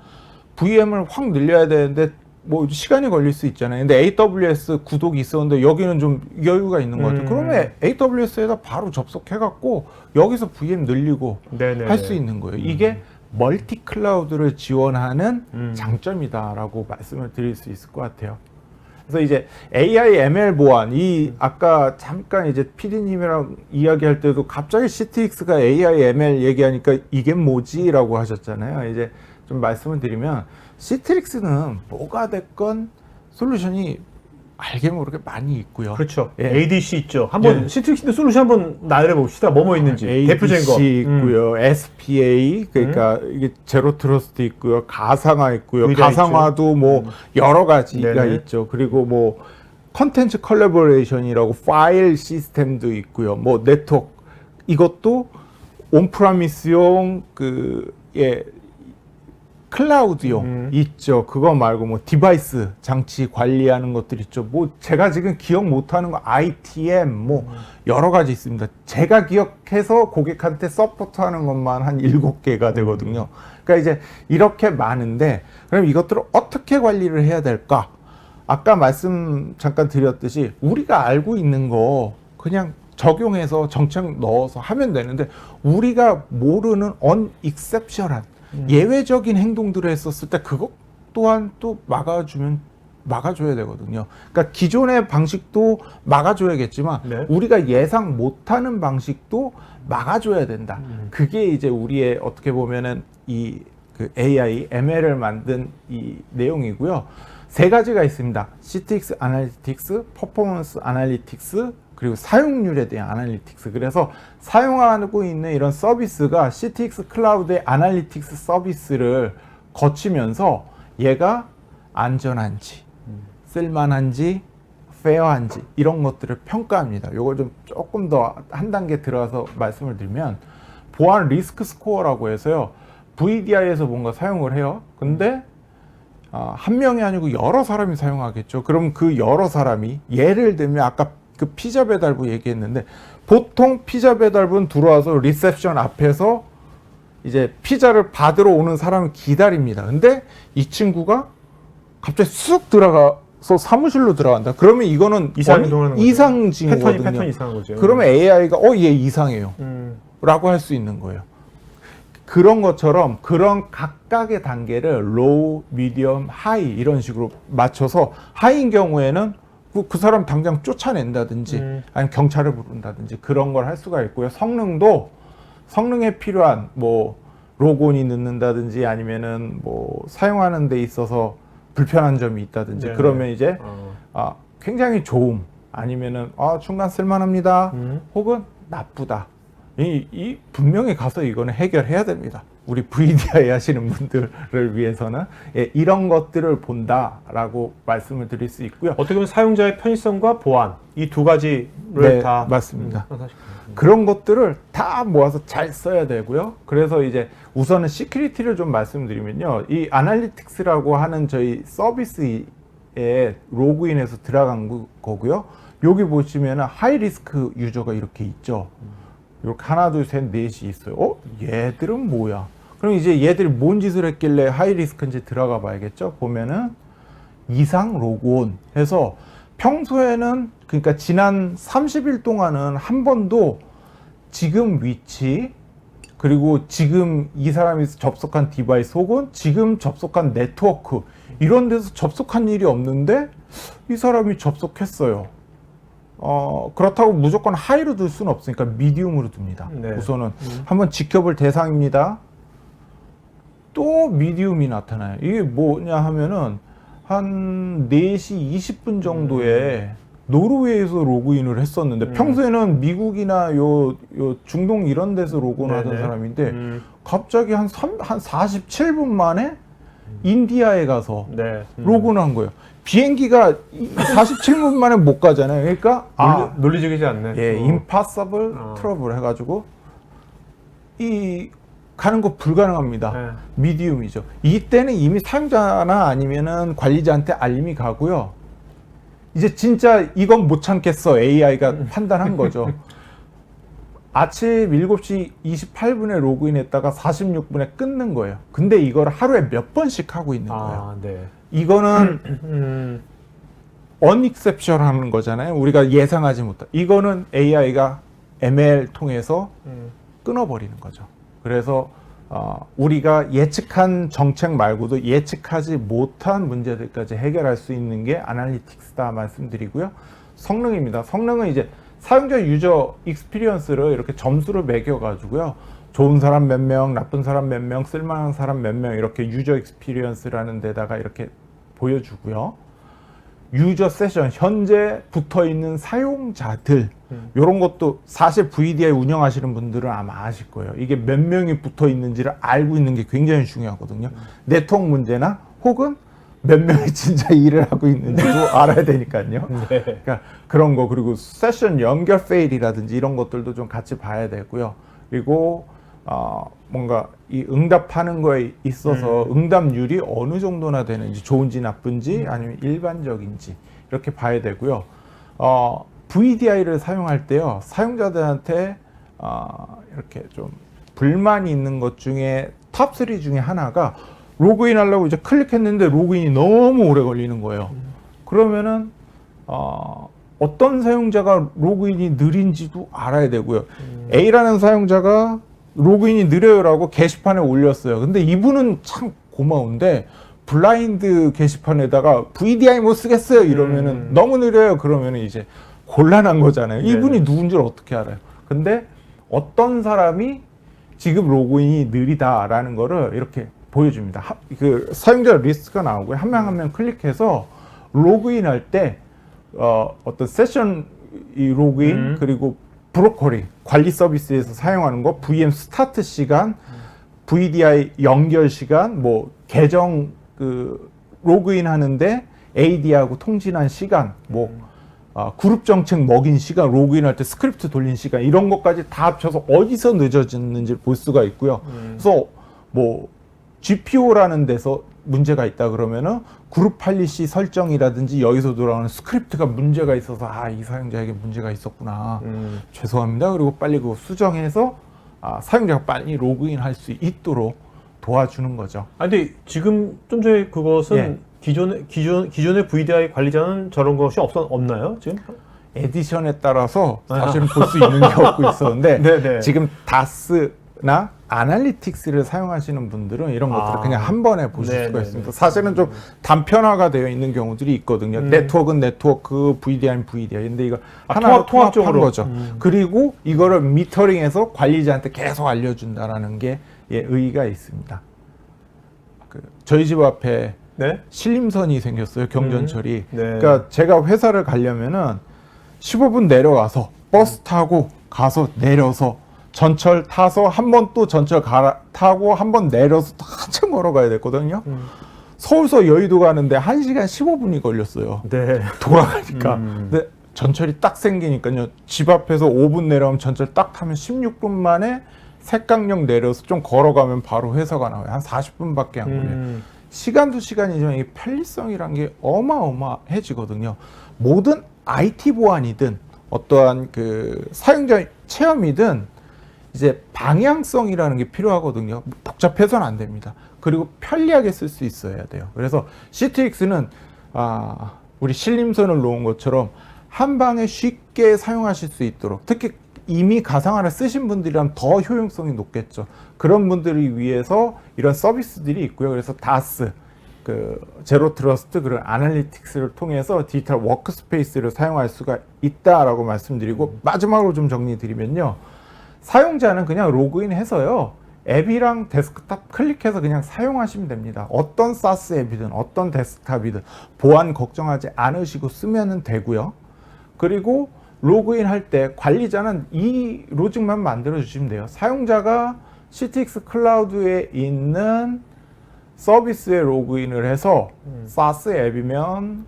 VM을 확 늘려야 되는데 뭐 시간이 걸릴 수 있잖아요. 근데 AWS 구독이 있었는데 여기는 좀 여유가 있는 것 같아요. 그러면 AWS에다 바로 접속해갖고 여기서 VM 늘리고 할 수 있는 거예요. 이게 멀티 클라우드를 지원하는 장점이다라고 말씀을 드릴 수 있을 것 같아요. 그래서 이제 AI, ML 보안, 아까 잠깐 이제 PD님이랑 이야기할 때도 갑자기 시트릭스가 AI, ML 얘기하니까 이게 뭐지라고 하셨잖아요. 이제 좀 말씀을 드리면 시트릭스는 뭐가 됐건 솔루션이 알게 모르게 많이 있고요. 그렇죠. 예. ADC 있죠. 한번 예. 시트릭스 솔루션 한번 나열해 봅시다. 뭐뭐 있는지. 대표적인 거. ADC 있고요. SPA 그러니까 이게 제로 트러스트 있고요. 가상화 있고요. VDI 가상화도 뭐 여러 가지가 네네. 있죠. 그리고 뭐 컨텐츠 컬래버레이션이라고 파일 시스템도 있고요. 뭐 네트워크 이것도 온프라미스용 클라우드용 있죠. 그거 말고 뭐 디바이스 장치 관리하는 것들 있죠. 뭐 제가 지금 기억 못하는 거 ITM 뭐 여러 가지 있습니다. 제가 기억해서 고객한테 서포트하는 것만 한 7개가 되거든요. 그러니까 이제 이렇게 많은데 그럼 이것들을 어떻게 관리를 해야 될까? 아까 말씀 잠깐 드렸듯이 우리가 알고 있는 거 그냥 적용해서 정책 넣어서 하면 되는데 우리가 모르는 unexception한 예외적인 행동들을 했었을 때 그것 또한 또 막아줘야 되거든요. 그러니까 기존의 방식도 막아줘야겠지만 네. 우리가 예상 못하는 방식도 막아줘야 된다. 그게 이제 우리의 어떻게 보면은 그 AI, ML을 만든 이 내용이고요. 3가지가 있습니다. 시트릭스 아날리틱스, 퍼포먼스 아날리틱스, 그리고 사용률에 대한 아날리틱스. 그래서 사용하고 있는 이런 서비스가 시트릭스 클라우드의 아날리틱스 서비스를 거치면서 얘가 안전한지, 쓸만한지, 페어한지 이런 것들을 평가합니다. 요거 좀 조금 더 한 단계 들어가서 말씀을 드리면 보안 리스크 스코어라고 해서요. VDI에서 뭔가 사용을 해요. 근데 한 명이 아니고 여러 사람이 사용하겠죠. 그럼 그 여러 사람이 예를 들면 아까 그 피자 배달부 얘기했는데 보통 피자 배달부는 들어와서 리셉션 앞에서 이제 피자를 받으러 오는 사람을 기다립니다. 근데 이 친구가 갑자기 쑥 들어가서 사무실로 들어간다. 그러면 이거는 이상 징후거든요. 패턴 이상한 거죠. 그러면 AI가 얘 이상해요. 라고 할 수 있는 거예요. 그런 것처럼 그런 각각의 단계를 로우, 미디엄, 하이 이런 식으로 맞춰서 하이인 경우에는 그 사람 당장 쫓아낸다든지 아니면 경찰을 부른다든지 그런 걸 할 수가 있고요. 성능에 필요한 뭐 로그온이 늦는다든지 아니면은 뭐 사용하는 데 있어서 불편한 점이 있다든지 네네. 그러면 이제 굉장히 좋음 아니면은 중간 쓸만합니다 혹은 나쁘다. 이 분명히 가서 이거는 해결해야 됩니다. 우리 VDI 하시는 분들을 위해서는 이런 것들을 본다라고 말씀을 드릴 수 있고요. 어떻게 보면 사용자의 편의성과 보안 이 2가지를 다 맞습니다. 그런 것들을 다 모아서 잘 써야 되고요. 그래서 이제 우선은 시큐리티를 좀 말씀드리면요. 이 아날리틱스라고 하는 저희 서비스에 로그인해서 들어간 거고요. 여기 보시면은 하이 리스크 유저가 이렇게 있죠. 이렇게 하나, 둘, 셋, 넷이 있어요. 얘들은 뭐야? 그럼 이제 얘들이 뭔 짓을 했길래 하이 리스크인지 들어가 봐야겠죠. 보면은 이상 로그온 해서 평소에는 그러니까 지난 30일 동안은 한 번도 지금 위치 그리고 지금 이 사람이 접속한 디바이스 혹은 지금 접속한 네트워크 이런 데서 접속한 일이 없는데 이 사람이 접속했어요. 그렇다고 무조건 하이로 둘 수는 없으니까 미디움으로 둡니다. 네. 우선은 한번 지켜볼 대상입니다. 또 미디움이 나타나요. 이게 뭐냐 하면은 한 4시 20분 정도에 노르웨이에서 로그인을 했었는데 평소에는 미국이나 요 중동 이런 데서 로그인하던 네네. 사람인데 갑자기 한 47분 만에 인디아에 가서 네. 로그인한 거예요. 비행기가 47분 만에 못 가잖아요. 그러니까 논리적이지 않네. 예, impossible trouble 해가지고 이 가는 거 불가능합니다. 네. 미디움이죠. 이때는 이미 사용자나 아니면은 관리자한테 알림이 가고요. 이제 진짜 이건 못 참겠어. AI가 판단한 거죠. 아침 7시 28분에 로그인했다가 46분에 끊는 거예요. 근데 이걸 하루에 몇 번씩 하고 있는 거예요. 네. 이거는 unexception 하는 거잖아요. 우리가 예상하지 못한. 이거는 AI가 ML 통해서 끊어버리는 거죠. 그래서 우리가 예측한 정책 말고도 예측하지 못한 문제들까지 해결할 수 있는 게 아날리틱스다 말씀드리고요. 성능입니다. 성능은 이제 사용자 유저 익스피리언스를 이렇게 점수를 매겨가지고요. 좋은 사람 몇 명, 나쁜 사람 몇 명, 쓸만한 사람 몇 명 이렇게 유저 익스피리언스라는 데다가 이렇게 보여주고요. 유저 세션, 현재 붙어있는 사용자들 이런 것도 사실 VDI 운영하시는 분들은 아마 아실 거예요. 이게 몇 명이 붙어 있는지를 알고 있는 게 굉장히 중요하거든요. 네트워크 문제나 혹은 몇 명이 진짜 일을 하고 있는지도 알아야 되니까요. 네. 그러니까 그런 거 그리고 세션 연결 페일이라든지 이런 것들도 좀 같이 봐야 되고요. 그리고 뭔가 이 응답하는 거에 있어서 응답률이 어느 정도나 되는지 좋은지 나쁜지 아니면 일반적인지 이렇게 봐야 되고요. VDI를 사용할 때요. 사용자들한테 이렇게 좀 불만이 있는 것 중에 탑3 중에 하나가 로그인 하려고 이제 클릭했는데 로그인이 너무 오래 걸리는 거예요. 그러면은 어떤 사용자가 로그인이 느린지도 알아야 되고요. A라는 사용자가 로그인이 느려요라고 게시판에 올렸어요. 근데 이분은 참 고마운데 블라인드 게시판에다가 VDI 못 쓰겠어요 이러면은 너무 느려요. 그러면은 이제 곤란한 거잖아요. 이분이 누군지를 어떻게 알아요? 근데 어떤 사람이 지금 로그인이 느리다라는 거를 이렇게 보여줍니다. 그 사용자 리스트가 나오고요. 한 명 한 명 클릭해서 로그인 할 때 어떤 세션 이 로그인 그리고 브로커리 관리 서비스에서 사용하는 거 VM 스타트 시간, VDI 연결 시간, 뭐 계정 그 로그인 하는데 AD하고 통신한 시간, 뭐 그룹 정책 먹인 시간, 로그인 할 때 스크립트 돌린 시간 이런 것까지 다 합쳐서 어디서 늦어졌는지 볼 수가 있고요. 그래서 뭐 GPO라는 데서 문제가 있다 그러면은 그룹 팔리시 설정이라든지 여기서 돌아오는 스크립트가 문제가 있어서 이 사용자에게 문제가 있었구나. 죄송합니다. 그리고 빨리 그거 수정해서 사용자가 빨리 로그인 할 수 있도록 도와주는 거죠. 근데 지금 좀 전에 그것은 예. 기존의 VDI 관리자는 저런 것이 없나요? 지금? 에디션에 따라서 사실은 볼 수 있는 게 없고 있었는데 네네. 지금 다스나 아날리틱스를 사용하시는 분들은 이런 것들을 그냥 한 번에 보실 수가 네네네. 있습니다. 사실은 좀 단편화가 되어 있는 경우들이 있거든요. 네트워크는 네트워크, VDI는 VDI. 근데 이거 하나로 통합한 거죠. 그리고 이거를 미터링해서 관리자한테 계속 알려준다라는 게 의의가 있습니다. 저희 집 앞에 네? 신림선이 생겼어요. 경전철이. 네. 그러니까 제가 회사를 가려면은 15분 내려가서 버스 타고 가서 내려서 전철 타서 한 번 또 전철 타고 한 번 내려서 한참 걸어가야 됐거든요. 서울서 여의도 가는데 1시간 15분이 걸렸어요. 네. 돌아가니까. 근데 전철이 딱 생기니까요. 집 앞에서 5분 내려오면 전철 딱 타면 16분 만에 색강역 내려서 좀 걸어가면 바로 회사가 나와요. 한 40분밖에 안 걸려요. 시간도 시간이지만 이 편리성이란 게 어마어마해지거든요. 모든 IT 보안이든 어떠한 그 사용자 체험이든 이제 방향성이라는 게 필요하거든요. 복잡해서는 안 됩니다. 그리고 편리하게 쓸 수 있어야 돼요. 그래서 CTX는 우리 신림선을 놓은 것처럼 한 방에 쉽게 사용하실 수 있도록 특히 이미 가상화를 쓰신 분들이라면 더 효용성이 높겠죠. 그런 분들을 위해서 이런 서비스들이 있고요. 그래서 다스, 제로 트러스트 그런 아날리틱스를 통해서 디지털 워크스페이스를 사용할 수가 있다라고 말씀드리고 마지막으로 좀 정리드리면요. 사용자는 그냥 로그인해서요. 앱이랑 데스크탑 클릭해서 그냥 사용하시면 됩니다. 어떤 사스 앱이든 어떤 데스크탑이든 보안 걱정하지 않으시고 쓰면 되고요. 그리고 로그인 할 때 관리자는 이 로직만 만들어 주시면 돼요. 사용자가 CTX 클라우드에 있는 서비스에 로그인을 해서 SaaS 앱이면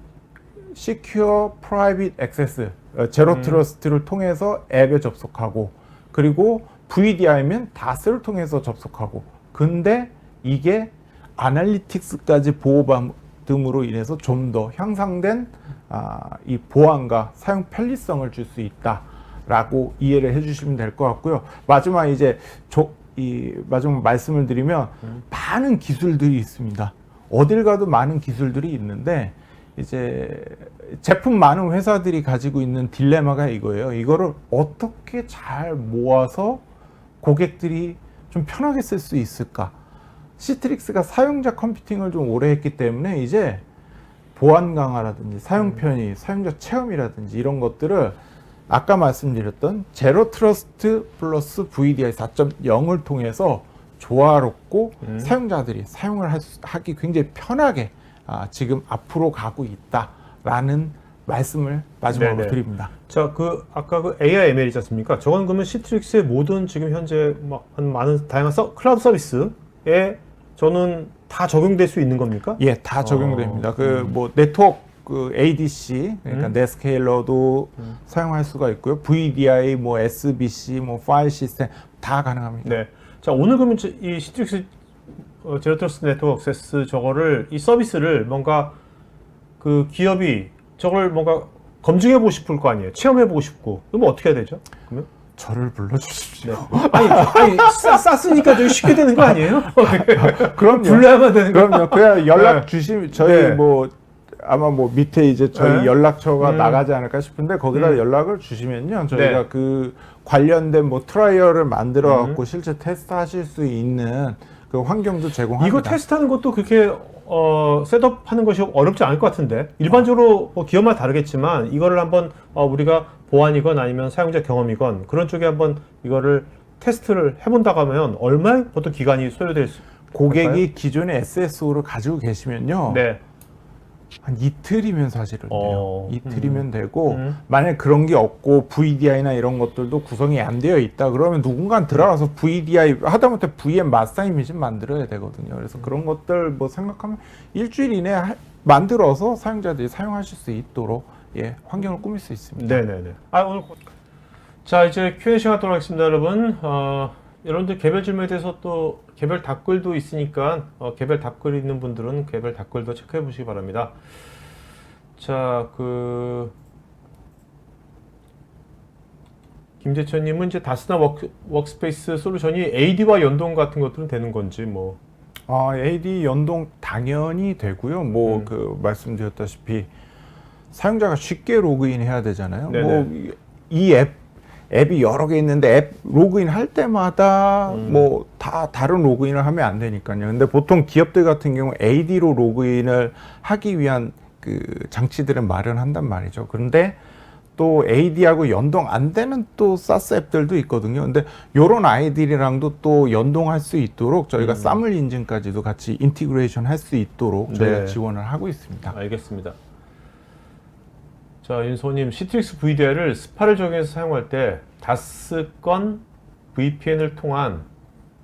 Secure Private Access, 제로 트러스트를 통해서 앱에 접속하고, 그리고 VDI면 DAS를 통해서 접속하고. 근데 이게 아날리틱스까지 보호받음으로 인해서 좀 더 향상된 이 보안과 사용 편리성을 줄 수 있다라고 이해를 해주시면 될 것 같고요. 마지막 이제 마지막 말씀을 드리면 많은 기술들이 있습니다. 어딜 가도 많은 기술들이 있는데 이제 제품 많은 회사들이 가지고 있는 딜레마가 이거예요. 이거를 어떻게 잘 모아서 고객들이 좀 편하게 쓸 수 있을까? 시트릭스가 사용자 컴퓨팅을 좀 오래 했기 때문에 이제 보안 강화라든지 사용 편의, 사용자 체험이라든지 이런 것들을 아까 말씀드렸던 제로 트러스트 플러스 VDI 4.0을 통해서 조화롭고 사용자들이 사용을 하기 굉장히 편하게 지금 앞으로 가고 있다라는 말씀을 마지막으로 네네. 드립니다. 자, 아까 그 AI ML이지 않습니까? 저건 그러면 시트릭스의 모든 지금 현재 많은 다양한 클라우드 서비스에 저는 다 적용될 수 있는 겁니까? 예, 다 적용됩니다. 뭐 네트워크 ADC, 그러니까 넷스케일러도 사용할 수가 있고요. VDI, 뭐 SBC, 뭐 파일 시스템 다 가능합니다. 네. 자, 오늘 그러면 이 시트릭스 제로 트러스트 네트워크 액세스 저거를 이 서비스를 뭔가 그 기업이 저걸 뭔가 검증해 보고 싶을 거 아니에요. 체험해 보고 싶고. 그러면 어떻게 해야 되죠? 그러면? 저를 불러주십시오. 네. 아니 쌌으니까 좀 쉽게 되는 거 아니에요? 그럼요. 불러야만 되는 거. 그럼요. 그냥 연락 네. 주시면 저희 네. 뭐 아마 뭐 밑에 이제 저희 네. 연락처가 나가지 않을까 싶은데 거기다 연락을 주시면요. 저희가 네. 그 관련된 뭐 트라이얼을 만들어 갖고 실제 테스트 하실 수 있는 그 환경도 제공합니다. 이거 테스트하는 것도 그렇게 셋업하는 것이 어렵지 않을 것 같은데 일반적으로 뭐 기업마다 다르겠지만 이거를 한번 우리가 보안이건 아니면 사용자 경험이건 그런 쪽에 한번 이거를 테스트를 해본다고 하면 얼마나 보통 기간이 소요될 수 고객이 할까요? 기존의 SSO를 가지고 계시면요. 네. 한 이틀이면 사실은 돼요. 이틀이면 되고 음. 만약 그런 게 없고 VDI나 이런 것들도 구성이 안 되어 있다 그러면 누군가 들어가서 VDI 하다못해 VM 마스터 이미지 만들어야 되거든요. 그래서 그런 것들 뭐 생각하면 일주일 이내에 만들어서 사용자들이 사용하실 수 있도록 환경을 꾸밀 수 있습니다. 네네네. 오늘 자 이제 Q&A 시간 하도록 하겠습니다, 여러분. 여러분들 개별 질문에 대해서 또 개별 답글도 있으니까 개별 답글 있는 분들은 개별 답글도 체크해 보시기 바랍니다. 자, 김재천님은 이제 다스나 워크스페이스 솔루션이 AD와 연동 같은 것들은 되는 건지 뭐. AD 연동 당연히 되고요. 뭐 말씀드렸다시피 사용자가 쉽게 로그인해야 되잖아요. 네네. 뭐 이 앱이 여러 개 있는데 앱 로그인 할 때마다 뭐 다 다른 로그인을 하면 안 되니까요. 근데 보통 기업들 같은 경우 AD로 로그인을 하기 위한 그 장치들을 마련한단 말이죠. 그런데 또 AD하고 연동 안 되는 또 SaaS 앱들도 있거든요. 근데 요런 아이들이랑도 또 연동할 수 있도록 저희가 사물 인증까지도 같이 인티그레이션 할 수 있도록 저희가 네. 지원을 하고 있습니다. 알겠습니다. 자, 윤소님, 시트릭스 VDI를 스파를 적용해서 사용할 때 다스건 VPN을 통한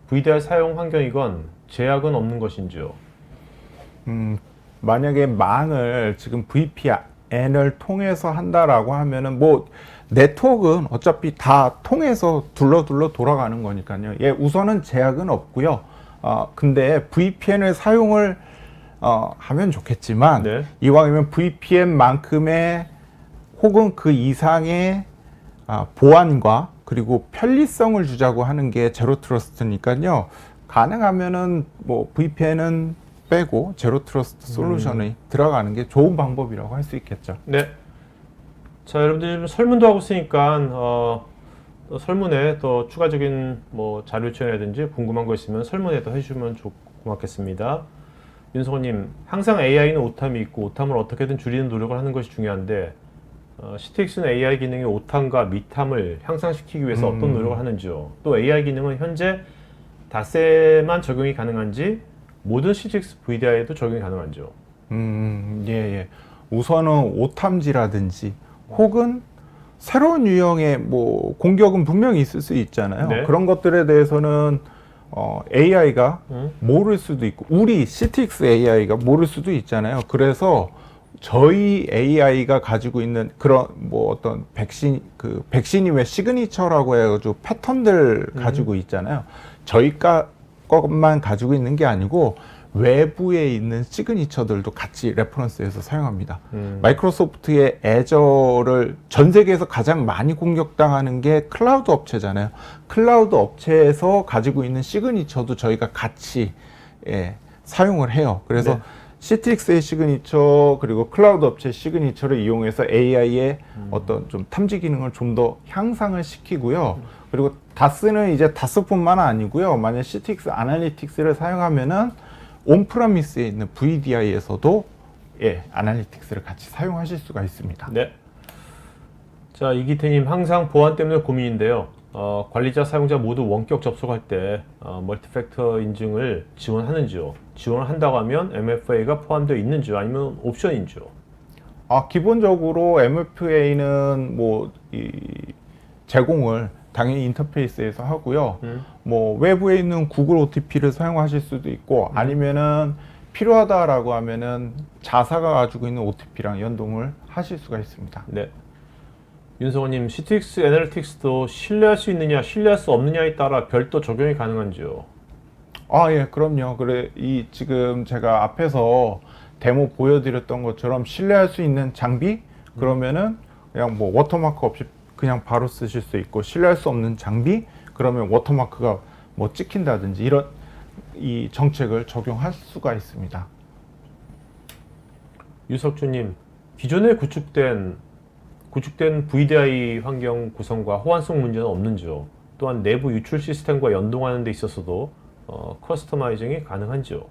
VDI 사용 환경이건 제약은 없는 것인지요? 만약에 망을 지금 VPN을 통해서 한다라고 하면은 뭐 네트워크는 어차피 다 통해서 둘러 돌아가는 거니까요. 우선은 제약은 없고요. 근데 VPN을 사용을 하면 좋겠지만 네. 이왕이면 VPN만큼의 혹은 그 이상의 보안과 그리고 편리성을 주자고 하는 게 제로 트러스트니까요. 가능하면은 뭐 VPN은 빼고 제로 트러스트 솔루션이 들어가는 게 좋은 방법이라고 할 수 있겠죠. 네. 자, 여러분들 지금 설문도 하고 있으니까 또 설문에 더 추가적인 뭐 자료 요청이라든지 궁금한 거 있으면 설문에 더 해주시면 고맙겠습니다. 윤성호님, 항상 AI는 오탐이 있고 오탐을 어떻게든 줄이는 노력을 하는 것이 중요한데 시트릭스는 AI 기능의 오탐과 미탐을 향상시키기 위해서 어떤 노력을 하는지요? 또 AI 기능은 현재 다세만 적용이 가능한지 모든 시트릭스 VDI에도 적용이 가능한지요? 우선은 오탐지라든지 혹은 새로운 유형의 뭐 공격은 분명히 있을 수 있잖아요. 네. 그런 것들에 대해서는 AI가 모를 수도 있고 우리 CTX AI가 모를 수도 있잖아요. 그래서 저희 AI가 가지고 있는 그런 뭐 어떤 백신이 왜 시그니처라고 해가지고 패턴들 가지고 있잖아요. 저희가 것만 가지고 있는 게 아니고 외부에 있는 시그니처들도 같이 레퍼런스에서 사용합니다. 마이크로소프트의 애저를 전 세계에서 가장 많이 공격당하는 게 클라우드 업체잖아요. 클라우드 업체에서 가지고 있는 시그니처도 저희가 같이 사용을 해요. 그래서 네. CTX의 시그니처 그리고 클라우드 업체 시그니처를 이용해서 AI의 어떤 좀 탐지 기능을 좀 더 향상을 시키고요. 그리고 다스는 이제 다스뿐만 아니고요. 만약 CTX 아날리틱스를 사용하면은 온프라미스에 있는 VDI에서도 아날리틱스를 같이 사용하실 수가 있습니다. 네. 자, 이기태님 항상 보안 때문에 고민인데요. 관리자, 사용자 모두 원격 접속할 때 멀티팩터 인증을 지원하는지요? 지원을 한다고 하면 MFA가 포함되어 있는지요? 아니면 옵션인지요? 기본적으로 MFA는 뭐 제공을 당연히 인터페이스에서 하고요. 뭐 외부에 있는 구글 OTP를 사용하실 수도 있고 아니면은 필요하다라고 하면은 자사가 가지고 있는 OTP랑 연동을 하실 수가 있습니다. 네. 윤성호님, CTX 애널리틱스도 신뢰할 수 있느냐, 신뢰할 수 없느냐에 따라 별도 적용이 가능한지요? 예, 그럼요. 그래, 지금 제가 앞에서 데모 보여드렸던 것처럼 신뢰할 수 있는 장비? 그러면은 그냥 뭐 워터마크 없이 그냥 바로 쓰실 수 있고, 신뢰할 수 없는 장비? 그러면 워터마크가 뭐 찍힌다든지 이런 이 정책을 적용할 수가 있습니다. 유석주님, 기존에 구축된 VDI 환경 구성과 호환성 문제는 없는지요? 또한 내부 유출 시스템과 연동하는 데 있어서도 커스터마이징이 가능한지요?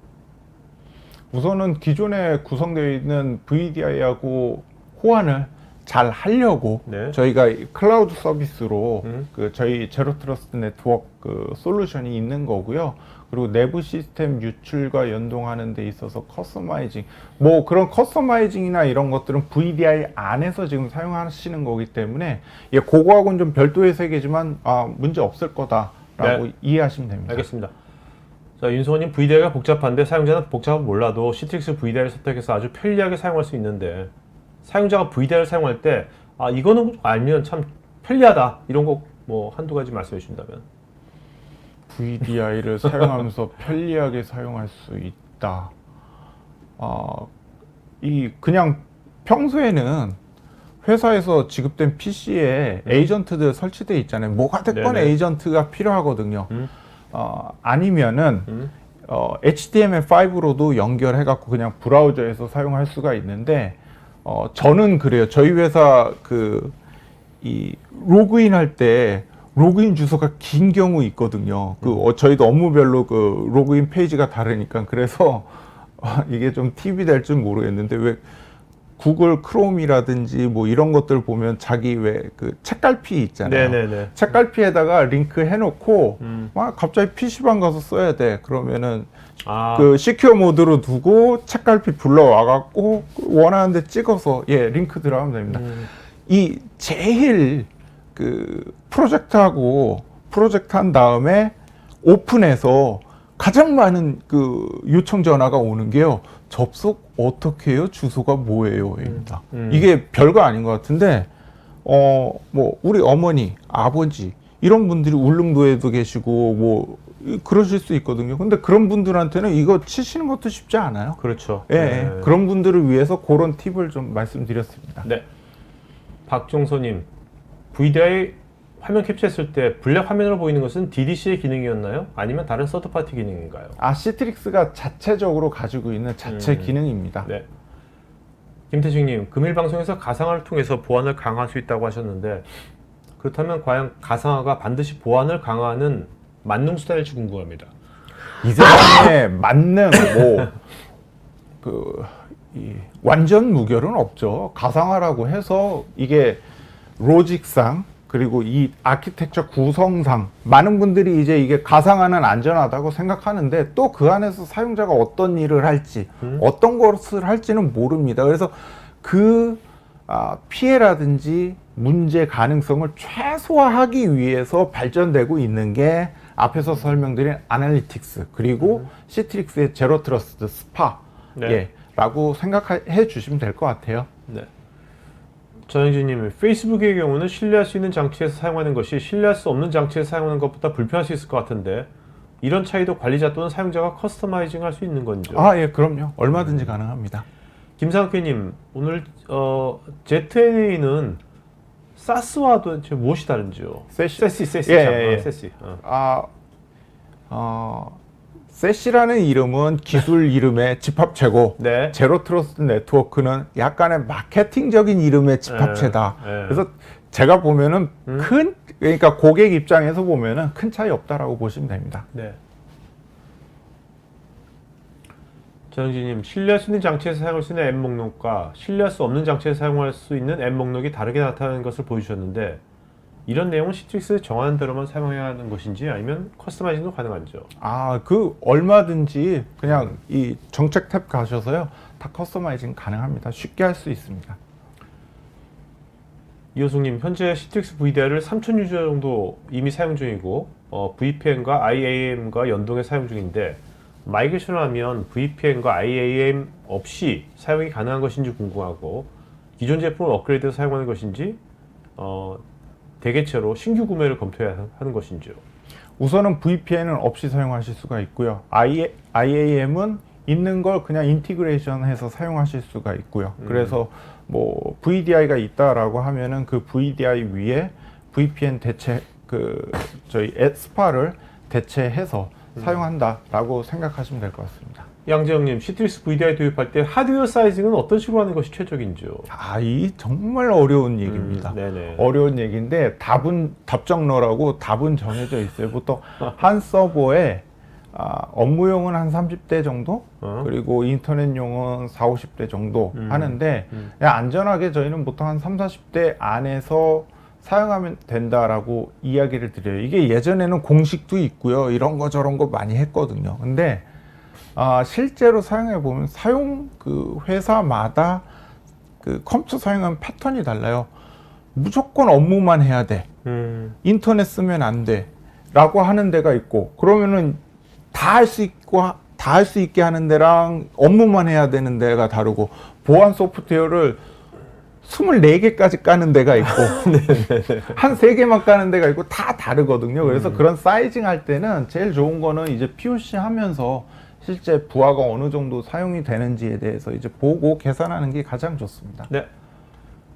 우선은 기존에 구성되어 있는 VDI하고 호환을 잘 하려고 네. 저희가 클라우드 서비스로 저희 제로 트러스트 네트워크 솔루션이 있는 거고요. 그리고 내부 시스템 유출과 연동하는 데 있어서 커스터마이징, 뭐 그런 커스터마이징이나 이런 것들은 VDI 안에서 지금 사용하시는 거기 때문에 그거하고는 좀 별도의 세계지만 문제 없을 거다라고 이해하시면 됩니다. 알겠습니다. 자, 윤성호님, VDI가 복잡한데 사용자는 복잡은 몰라도 CTX VDI를 선택해서 아주 편리하게 사용할 수 있는데 사용자가 VDI를 사용할 때 이거는 알면 참 편리하다 이런 거 뭐 한두 가지 말씀해 주신다면. VDI를 사용하면서 편리하게 사용할 수 있다. 그냥 평소에는 회사에서 지급된 PC에 에이전트들 설치되어 있잖아요. 뭐가 됐건 네네. 에이전트가 필요하거든요. 아니면은 HTML5로도 연결해갖고 그냥 브라우저에서 사용할 수가 있는데 저는 그래요. 저희 회사 이 로그인 할 때 로그인 주소가 긴 경우 있거든요. 저희도 업무별로 로그인 페이지가 다르니까 그래서 이게 좀 팁이 될지 모르겠는데 왜 구글 크롬이라든지 뭐 이런 것들 보면 자기 왜 책갈피 있잖아요. 네네네. 책갈피에다가 링크 해놓고 막 갑자기 PC방 가서 써야 돼. 그러면은 시큐어 모드로 두고 책갈피 불러와갖고 원하는 데 찍어서 링크 들어가면 됩니다. 이 제일 프로젝트 한 다음에 오픈해서 가장 많은 요청 전화가 오는 게요. 접속 어떻게 해요? 주소가 뭐예요? 입니다. 이게 별거 아닌 것 같은데 뭐 우리 어머니, 아버지 이런 분들이 울릉도에도 계시고 뭐 그러실 수 있거든요. 근데 그런 분들한테는 이거 치시는 것도 쉽지 않아요. 그렇죠. 네. 그런 분들을 위해서 그런 팁을 좀 말씀드렸습니다. 네. 박종서님, VDI 화면 캡처했을 때 블랙 화면으로 보이는 것은 DDC의 기능이었나요? 아니면 다른 서드파티 기능인가요? 시트릭스가 자체적으로 가지고 있는 자체 기능입니다. 네. 김태식님, 금일 방송에서 가상화를 통해서 보안을 강화할 수 있다고 하셨는데 그렇다면 과연 가상화가 반드시 보안을 강화하는 만능 수단일지 궁금합니다. 이 세상에 만능 완전 무결은 없죠. 가상화라고 해서 이게 로직상 그리고 이 아키텍처 구성상 많은 분들이 이제 이게 가상화는 안전하다고 생각하는데 또 그 안에서 사용자가 어떤 일을 할지 어떤 것을 할지는 모릅니다. 그래서 피해라든지 문제 가능성을 최소화하기 위해서 발전되고 있는 게 앞에서 설명드린 아날리틱스 그리고 시트릭스의 제로 트러스트 스파 네. 예, 라고 생각해 주시면 될 것 같아요. 네. 전영진님, 페이스북의 경우는 신뢰할 수 있는 장치에서 사용하는 것이 신뢰할 수 없는 장치에서 사용하는 것보다 불편할 수 있을 것 같은데 이런 차이도 관리자 또는 사용자가 커스터마이징 할 수 있는 건죠? 예, 그럼요. 얼마든지 가능합니다. 김상욱님, 오늘 ZNA는 사스와 도대체 무엇이 다른지요? 세시. 예. 세시. 세시라는 이름은 기술 이름의 집합체고 네. 제로 트러스트 네트워크는 약간의 마케팅적인 이름의 집합체다. 네. 그래서 제가 보면은 그러니까 고객 입장에서 보면은 큰 차이 없다라고 보시면 됩니다. 네. 전영진님, 신뢰할 수 있는 장치에서 사용할 수 있는 앱 목록과 신뢰할 수 없는 장치에서 사용할 수 있는 앱 목록이 다르게 나타나는 것을 보여주셨는데 이런 내용은 시트릭스에 정하는 대로만 사용해야 하는 것인지 아니면 커스터마이징도 가능한지요? 얼마든지 그냥 이 정책 탭 가셔서요. 다 커스터마이징 가능합니다. 쉽게 할 수 있습니다. 이호숙님, 현재 시트릭스 VDI를 3,000 유저 정도 이미 사용 중이고 VPN과 IAM과 연동해 사용 중인데 마이그레이션을 하면 VPN과 IAM 없이 사용이 가능한 것인지 궁금하고 기존 제품을 업그레이드해서 사용하는 것인지 대개체로 신규 구매를 검토해야 하는 것인지요? 우선은 VPN은 없이 사용하실 수가 있고요. IAM은 있는 걸 그냥 인티그레이션 해서 사용하실 수가 있고요. 그래서 뭐 VDI가 있다라고 하면은 그 VDI 위에 VPN 대체 저희 스파를 대체해서 사용한다라고 생각하시면 될 것 같습니다. 양재영님, 시트릭스 VDI 도입할 때 하드웨어 사이징은 어떤 식으로 하는 것이 최적인지요? 이 정말 어려운 얘기입니다. 네네. 어려운 얘기인데 답정너라고 답은 정해져 있어요. 보통 한 서버에 업무용은 한 30대 정도, 그리고 인터넷용은 40, 50대 정도 하는데 그냥 안전하게 저희는 보통 한 30, 40대 안에서 사용하면 된다라고 이야기를 드려요. 이게 예전에는 공식도 있고요. 이런 거 저런 거 많이 했거든요. 근데 실제로 사용해 보면 회사마다 그 컴퓨터 사용하는 패턴이 달라요. 무조건 업무만 해야 돼. 인터넷 쓰면 안 돼. 라고 하는 데가 있고, 그러면은 다 할 수 있고, 다 할 수 있게 하는 데랑 업무만 해야 되는 데가 다르고, 보안 소프트웨어를 24개까지 까는 데가 있고, 한 3개만 까는 데가 있고, 다 다르거든요. 그래서 그런 사이징 할 때는 제일 좋은 거는 이제 POC 하면서 실제 부하가 어느 정도 사용이 되는지에 대해서 이제 보고 계산하는 게 가장 좋습니다. 네.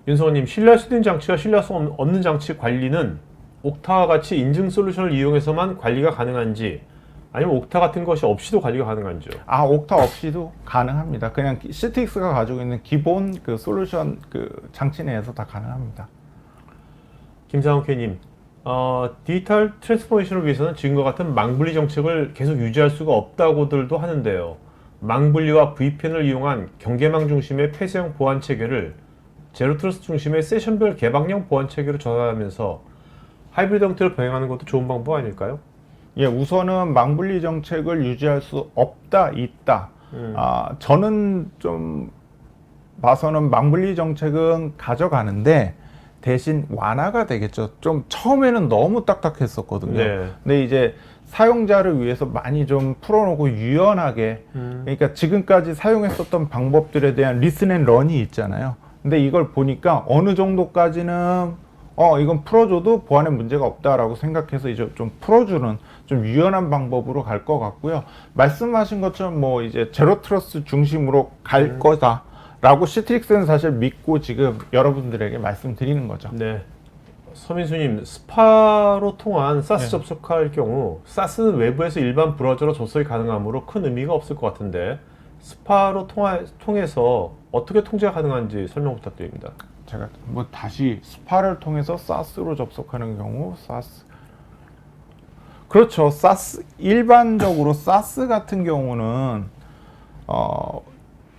윤성호님, 신뢰할 수 있는 장치와 신뢰할 수 없는 장치 관리는 옥타와 같이 인증 솔루션을 이용해서만 관리가 가능한지 아니면 옥타 같은 것이 없이도 관리가 가능한지요? 옥타 없이도 가능합니다. 그냥 시트릭스가 가지고 있는 기본 그 솔루션 장치 내에서 다 가능합니다. 김상욱님, 디지털 트랜스포메이션을 위해서는 지금과 같은 망분리 정책을 계속 유지할 수가 없다고들도 하는데요. 망분리와 VPN을 이용한 경계망 중심의 폐쇄형 보안 체계를 제로 트러스트 중심의 세션별 개방형 보안 체계로 전환하면서 하이브리드 형태를 병행하는 것도 좋은 방법 아닐까요? 예, 우선은 망분리 정책을 유지할 수 없다, 있다. 저는 좀 봐서는 망분리 정책은 가져가는데 대신 완화가 되겠죠. 좀 처음에는 너무 딱딱했었거든요. 네. 근데 이제 사용자를 위해서 많이 좀 풀어놓고 유연하게, 그러니까 지금까지 사용했었던 방법들에 대한 리슨 앤 런이 있잖아요. 근데 이걸 보니까 어느 정도까지는 이건 풀어줘도 보안에 문제가 없다라고 생각해서 이제 좀 풀어주는 좀 유연한 방법으로 갈 것 같고요. 말씀하신 것처럼 뭐 이제 제로 트러스트 중심으로 갈 거다라고 시트릭스는 사실 믿고 지금 여러분들에게 말씀드리는 거죠. 네. 서민수님, 스파로 통한 사스 접속할 경우 사스는 외부에서 일반 브라우저로 접속이 가능하므로 큰 의미가 없을 것 같은데 스파로 통해서 어떻게 통제가 가능한지 설명 부탁드립니다. 제가 뭐 다시 스파를 통해서 사스로 접속하는 경우 그렇죠. 일반적으로 사스 같은 경우는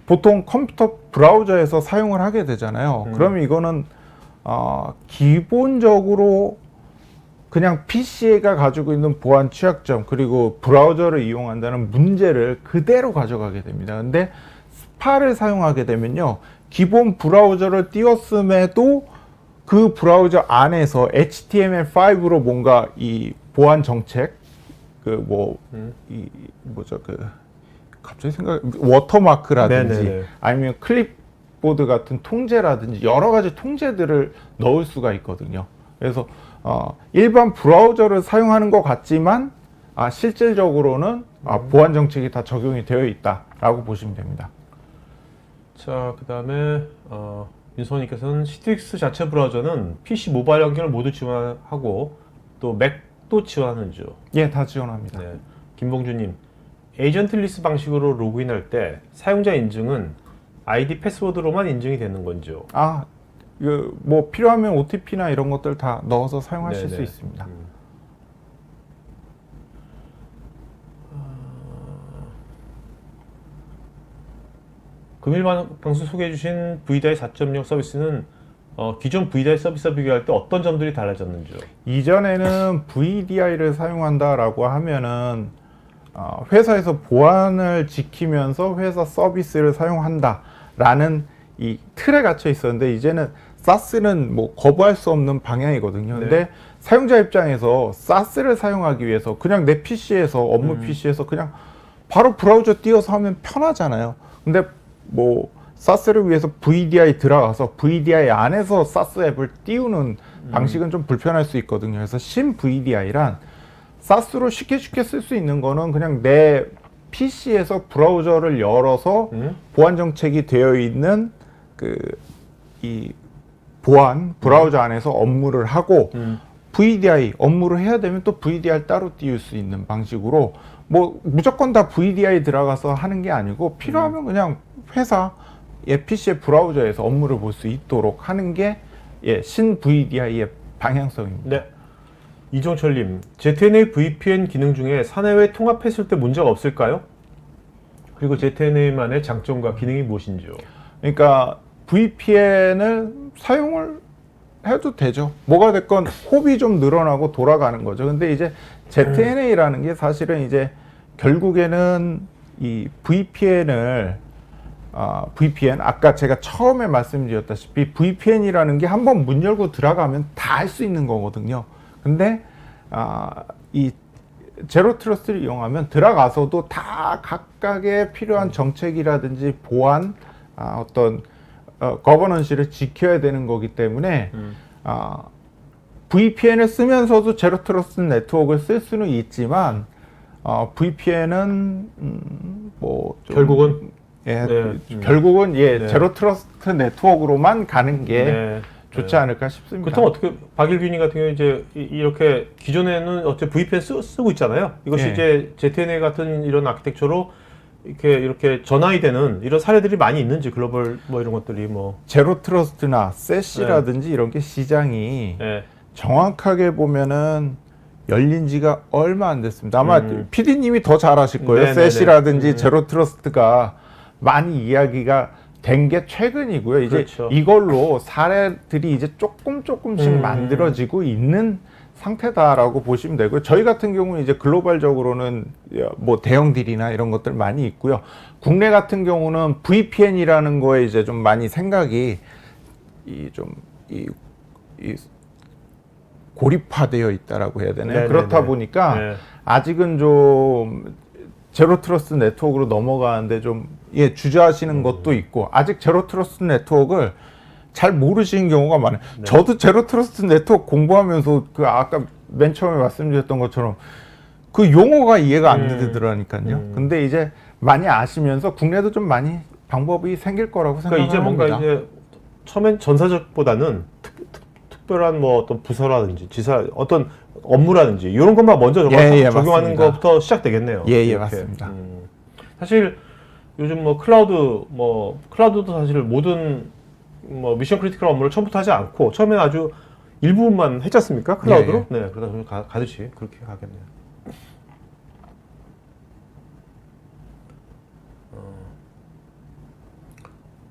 보통 컴퓨터 브라우저에서 사용을 하게 되잖아요. 그러면 이거는 기본적으로 그냥 PC가 가지고 있는 보안 취약점 그리고 브라우저를 이용한다는 문제를 그대로 가져가게 됩니다. 근데 스파를 사용하게 되면요, 기본 브라우저를 띄웠음에도 그 브라우저 안에서 HTML5로 뭔가 이 보안 정책 이 뭐죠 갑자기 워터마크라든지 네네네. 아니면 클립보드 같은 통제라든지 여러 가지 통제들을 넣을 수가 있거든요. 그래서 일반 브라우저를 사용하는 것 같지만 실질적으로는 보안 정책이 다 적용이 되어 있다라고 보시면 됩니다. 자, 그 다음에 윤성원님께서는 시트릭스 자체 브라우저는 PC 모바일 환경을 모두 지원하고 또 맥도 지원하는지요? 예, 다 지원합니다. 네. 김봉주님, 에이전트 리스 방식으로 로그인할 때 사용자 인증은 아이디 패스워드로만 인증이 되는 건지요? 뭐 필요하면 OTP나 이런 것들 다 넣어서 사용하실 네네. 수 있습니다. 금일 방송 소개해주신 VDI 4.0 서비스는 기존 VDI 서비스와 비교할 때 어떤 점들이 달라졌는지요? 이전에는 VDI를 사용한다라고 하면은 회사에서 보안을 지키면서 회사 서비스를 사용한다라는 이 틀에 갇혀 있었는데 이제는 SaaS는 뭐 거부할 수 없는 방향이거든요. 근데 네. 사용자 입장에서 SaaS를 사용하기 위해서 그냥 내 PC에서 업무 PC에서 그냥 바로 브라우저 띄워서 하면 편하잖아요. 근데 뭐 SaaS를 위해서 VDI 들어가서 VDI 안에서 SaaS 앱을 띄우는 방식은 좀 불편할 수 있거든요. 그래서 신 VDI란 SaaS로 쉽게 쓸 수 있는 거는 그냥 내 PC에서 브라우저를 열어서 보안 정책이 되어 있는 이 보안 브라우저 안에서 업무를 하고 VDI 업무를 해야 되면 또 VDI 따로 띄울 수 있는 방식으로 뭐 무조건 다 VDI 들어가서 하는 게 아니고 필요하면 그냥 회사 PC의 브라우저에서 업무를 볼 수 있도록 하는 게 신 VDI의 방향성입니다. 네. 이종철님, ZNA VPN 기능 중에 사내외 통합했을 때 문제가 없을까요? 그리고 ZNA만의 장점과 기능이 무엇인지요? 그러니까 VPN을 사용을 해도 되죠. 뭐가 됐건 홉이 좀 늘어나고 돌아가는 거죠. 근데 이제 ZNA라는 게 사실은 이제 결국에는 이 VPN 아까 제가 처음에 말씀드렸다시피 VPN이라는 게 한번 문 열고 들어가면 다 할 수 있는 거거든요. 근데 이 제로 트러스트를 이용하면 들어가서도 다 각각의 필요한 정책이라든지 보안 어떤 거버넌시를 지켜야 되는 거기 때문에 VPN을 쓰면서도 제로 트러스트 네트워크를 쓸 수는 있지만 VPN은 결국은 결국은 네. 제로 트러스트 네트워크로만 가는 게 좋지 않을까 싶습니다. 그렇다면 어떻게 박일균이 같은 경우 이제 이렇게 기존에는 어째 VPN 쓰고 있잖아요. 이것이 이제 ZNA 같은 이런 아키텍처로 이렇게 전환이 되는 이런 사례들이 많이 있는지 글로벌 뭐 이런 것들이 뭐 제로 트러스트나 세시라든지 이런 게 시장이 정확하게 보면은 열린 지가 얼마 안 됐습니다. 아마 PD님이 더 잘 아실 거예요. 네네네. 세시라든지 제로 트러스트가 많이 이야기가 된 게 최근이고요. 이제 그렇죠. 이걸로 사례들이 이제 조금씩 만들어지고 있는 상태다라고 보시면 되고요. 저희 같은 경우는 이제 글로벌적으로는 뭐 대형 딜이나 이런 것들 많이 있고요. 국내 같은 경우는 VPN이라는 거에 이제 좀 많이 생각이 고립화되어 있다라고 해야 되나요? 네네네. 그렇다 보니까 아직은 좀 제로 트러스트 네트워크로 넘어가는데 좀 주저하시는 것도 있고 아직 제로 트러스트 네트워크를 잘 모르시는 경우가 많아요. 저도 제로 트러스트 네트워크 공부하면서 아까 맨 처음에 말씀드렸던 것처럼 그 용어가 이해가 안 되더라니까요. 근데 이제 많이 아시면서 국내도 좀 많이 방법이 생길 거라고 생각합니다. 그러니까 이제 뭔가 이제 처음엔 전사적보다는 특별한 뭐 어떤 부서라든지 지사 어떤 업무라든지 이런 것만 먼저 적용하는 맞습니다. 것부터 시작되겠네요. 맞습니다. 사실 요즘 클라우드도 사실 모든 미션 크리티컬 업무를 처음부터 하지 않고 처음에는 아주 일부분만 했지 않습니까? 클라우드로? 네, 그러다 보면 가듯이 그렇게 가겠네요.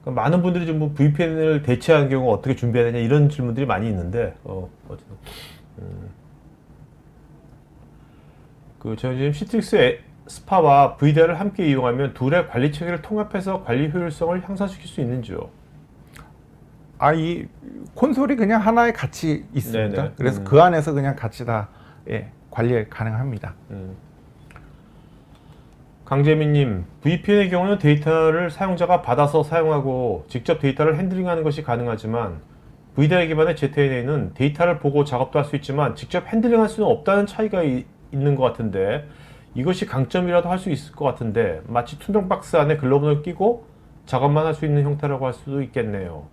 그러니까 많은 분들이 지금 뭐 VPN을 대체하는 경우 어떻게 준비해야 되냐 이런 질문들이 많이 있는데 어쨌든 제가 지금 시트릭스 스파와 VDI를 함께 이용하면 둘의 관리 체계를 통합해서 관리 효율성을 향상시킬 수 있는지요? 이 콘솔이 그냥 하나에 같이 있습니다. 네네. 그래서 그 안에서 그냥 같이 다 관리 가능합니다. 강재민님, VPN의 경우는 데이터를 사용자가 받아서 사용하고 직접 데이터를 핸들링하는 것이 가능하지만 VDI 기반의 ZNA는 데이터를 보고 작업도 할 수 있지만 직접 핸들링할 수는 없다는 차이가 있는 것 같은데 이것이 강점이라도 할 수 있을 것 같은데 마치 투명 박스 안에 글러브를 끼고 작업만 할 수 있는 형태라고 할 수도 있겠네요.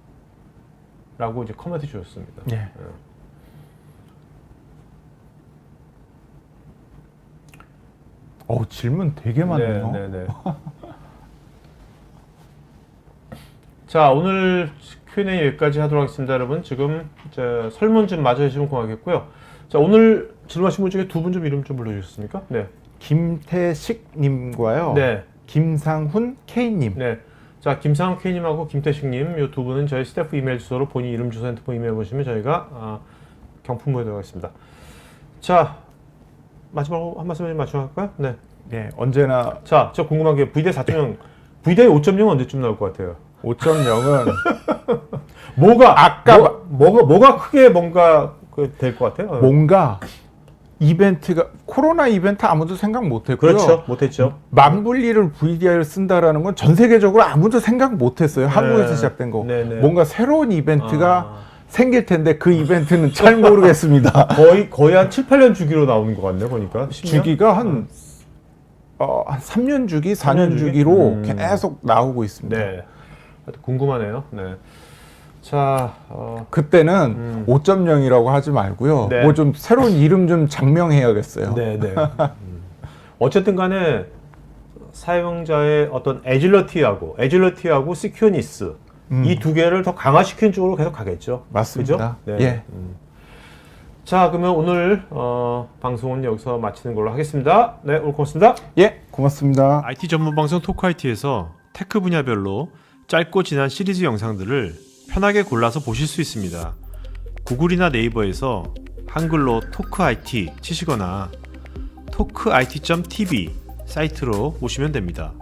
라고 이제 코멘트 주셨습니다. 예. 질문 되게 많네요. 네. 자, 오늘 Q&A 여기까지 하도록 하겠습니다. 여러분, 지금 이제 설문 좀 마저 해주시면 고맙겠고요. 자, 오늘 질문하신 분 중에 두 분 좀 이름 좀 불러주셨습니까? 네. 김태식님과요. 네. 김상훈 K님. 네. 자, 김상훈 K님하고 김태식님, 이 두 분은 저희 스태프 이메일 주소로 본인 이름, 주소, 핸드폰 이메일 보시면 저희가 경품 보내도록 하겠습니다. 자, 마지막으로 한 말씀 마치고 할까요? 네. 네, 언제나 자, 저 궁금한 게 VDI 4.0, VDI 5.0은 언제쯤 나올 것 같아요? 5.0은 뭐가 크게 뭔가 될 것 같아요? 뭔가 이벤트가 코로나 이벤트 아무도 생각 못했고요. 그렇죠. 못했죠. 만분리를 VDI를 쓴다라는 건 전 세계적으로 아무도 생각 못했어요. 한국에서 시작된 거. 네네. 뭔가 새로운 이벤트가 생길 텐데 그 이벤트는 잘 모르겠습니다. 거의 한 7, 8년 주기로 나오는 것 같네 보니까. 10년? 주기가 한 3년 주기, 4년 4년 주기? 주기로 계속 나오고 있습니다. 네. 하여튼 궁금하네요. 네. 자, 그때는 5.0이라고 하지 말고요. 네. 뭐 좀 새로운 이름 좀 장명해야겠어요. 네네. 어쨌든 간에 사용자의 어떤 애질러티하고 시큐니스 이 두 개를 더 강화시키는 쪽으로 계속 가겠죠. 맞습니다. 그죠? 네. 예. 자, 그러면 오늘 방송은 여기서 마치는 걸로 하겠습니다. 네, 오늘 고맙습니다. 예, 고맙습니다. IT 전문 방송 토크IT에서 테크 분야별로 짧고 진한 시리즈 영상들을 편하게 골라서 보실 수 있습니다. 구글이나 네이버에서 한글로 토크IT 치시거나 토크IT.tv 사이트로 오시면 됩니다.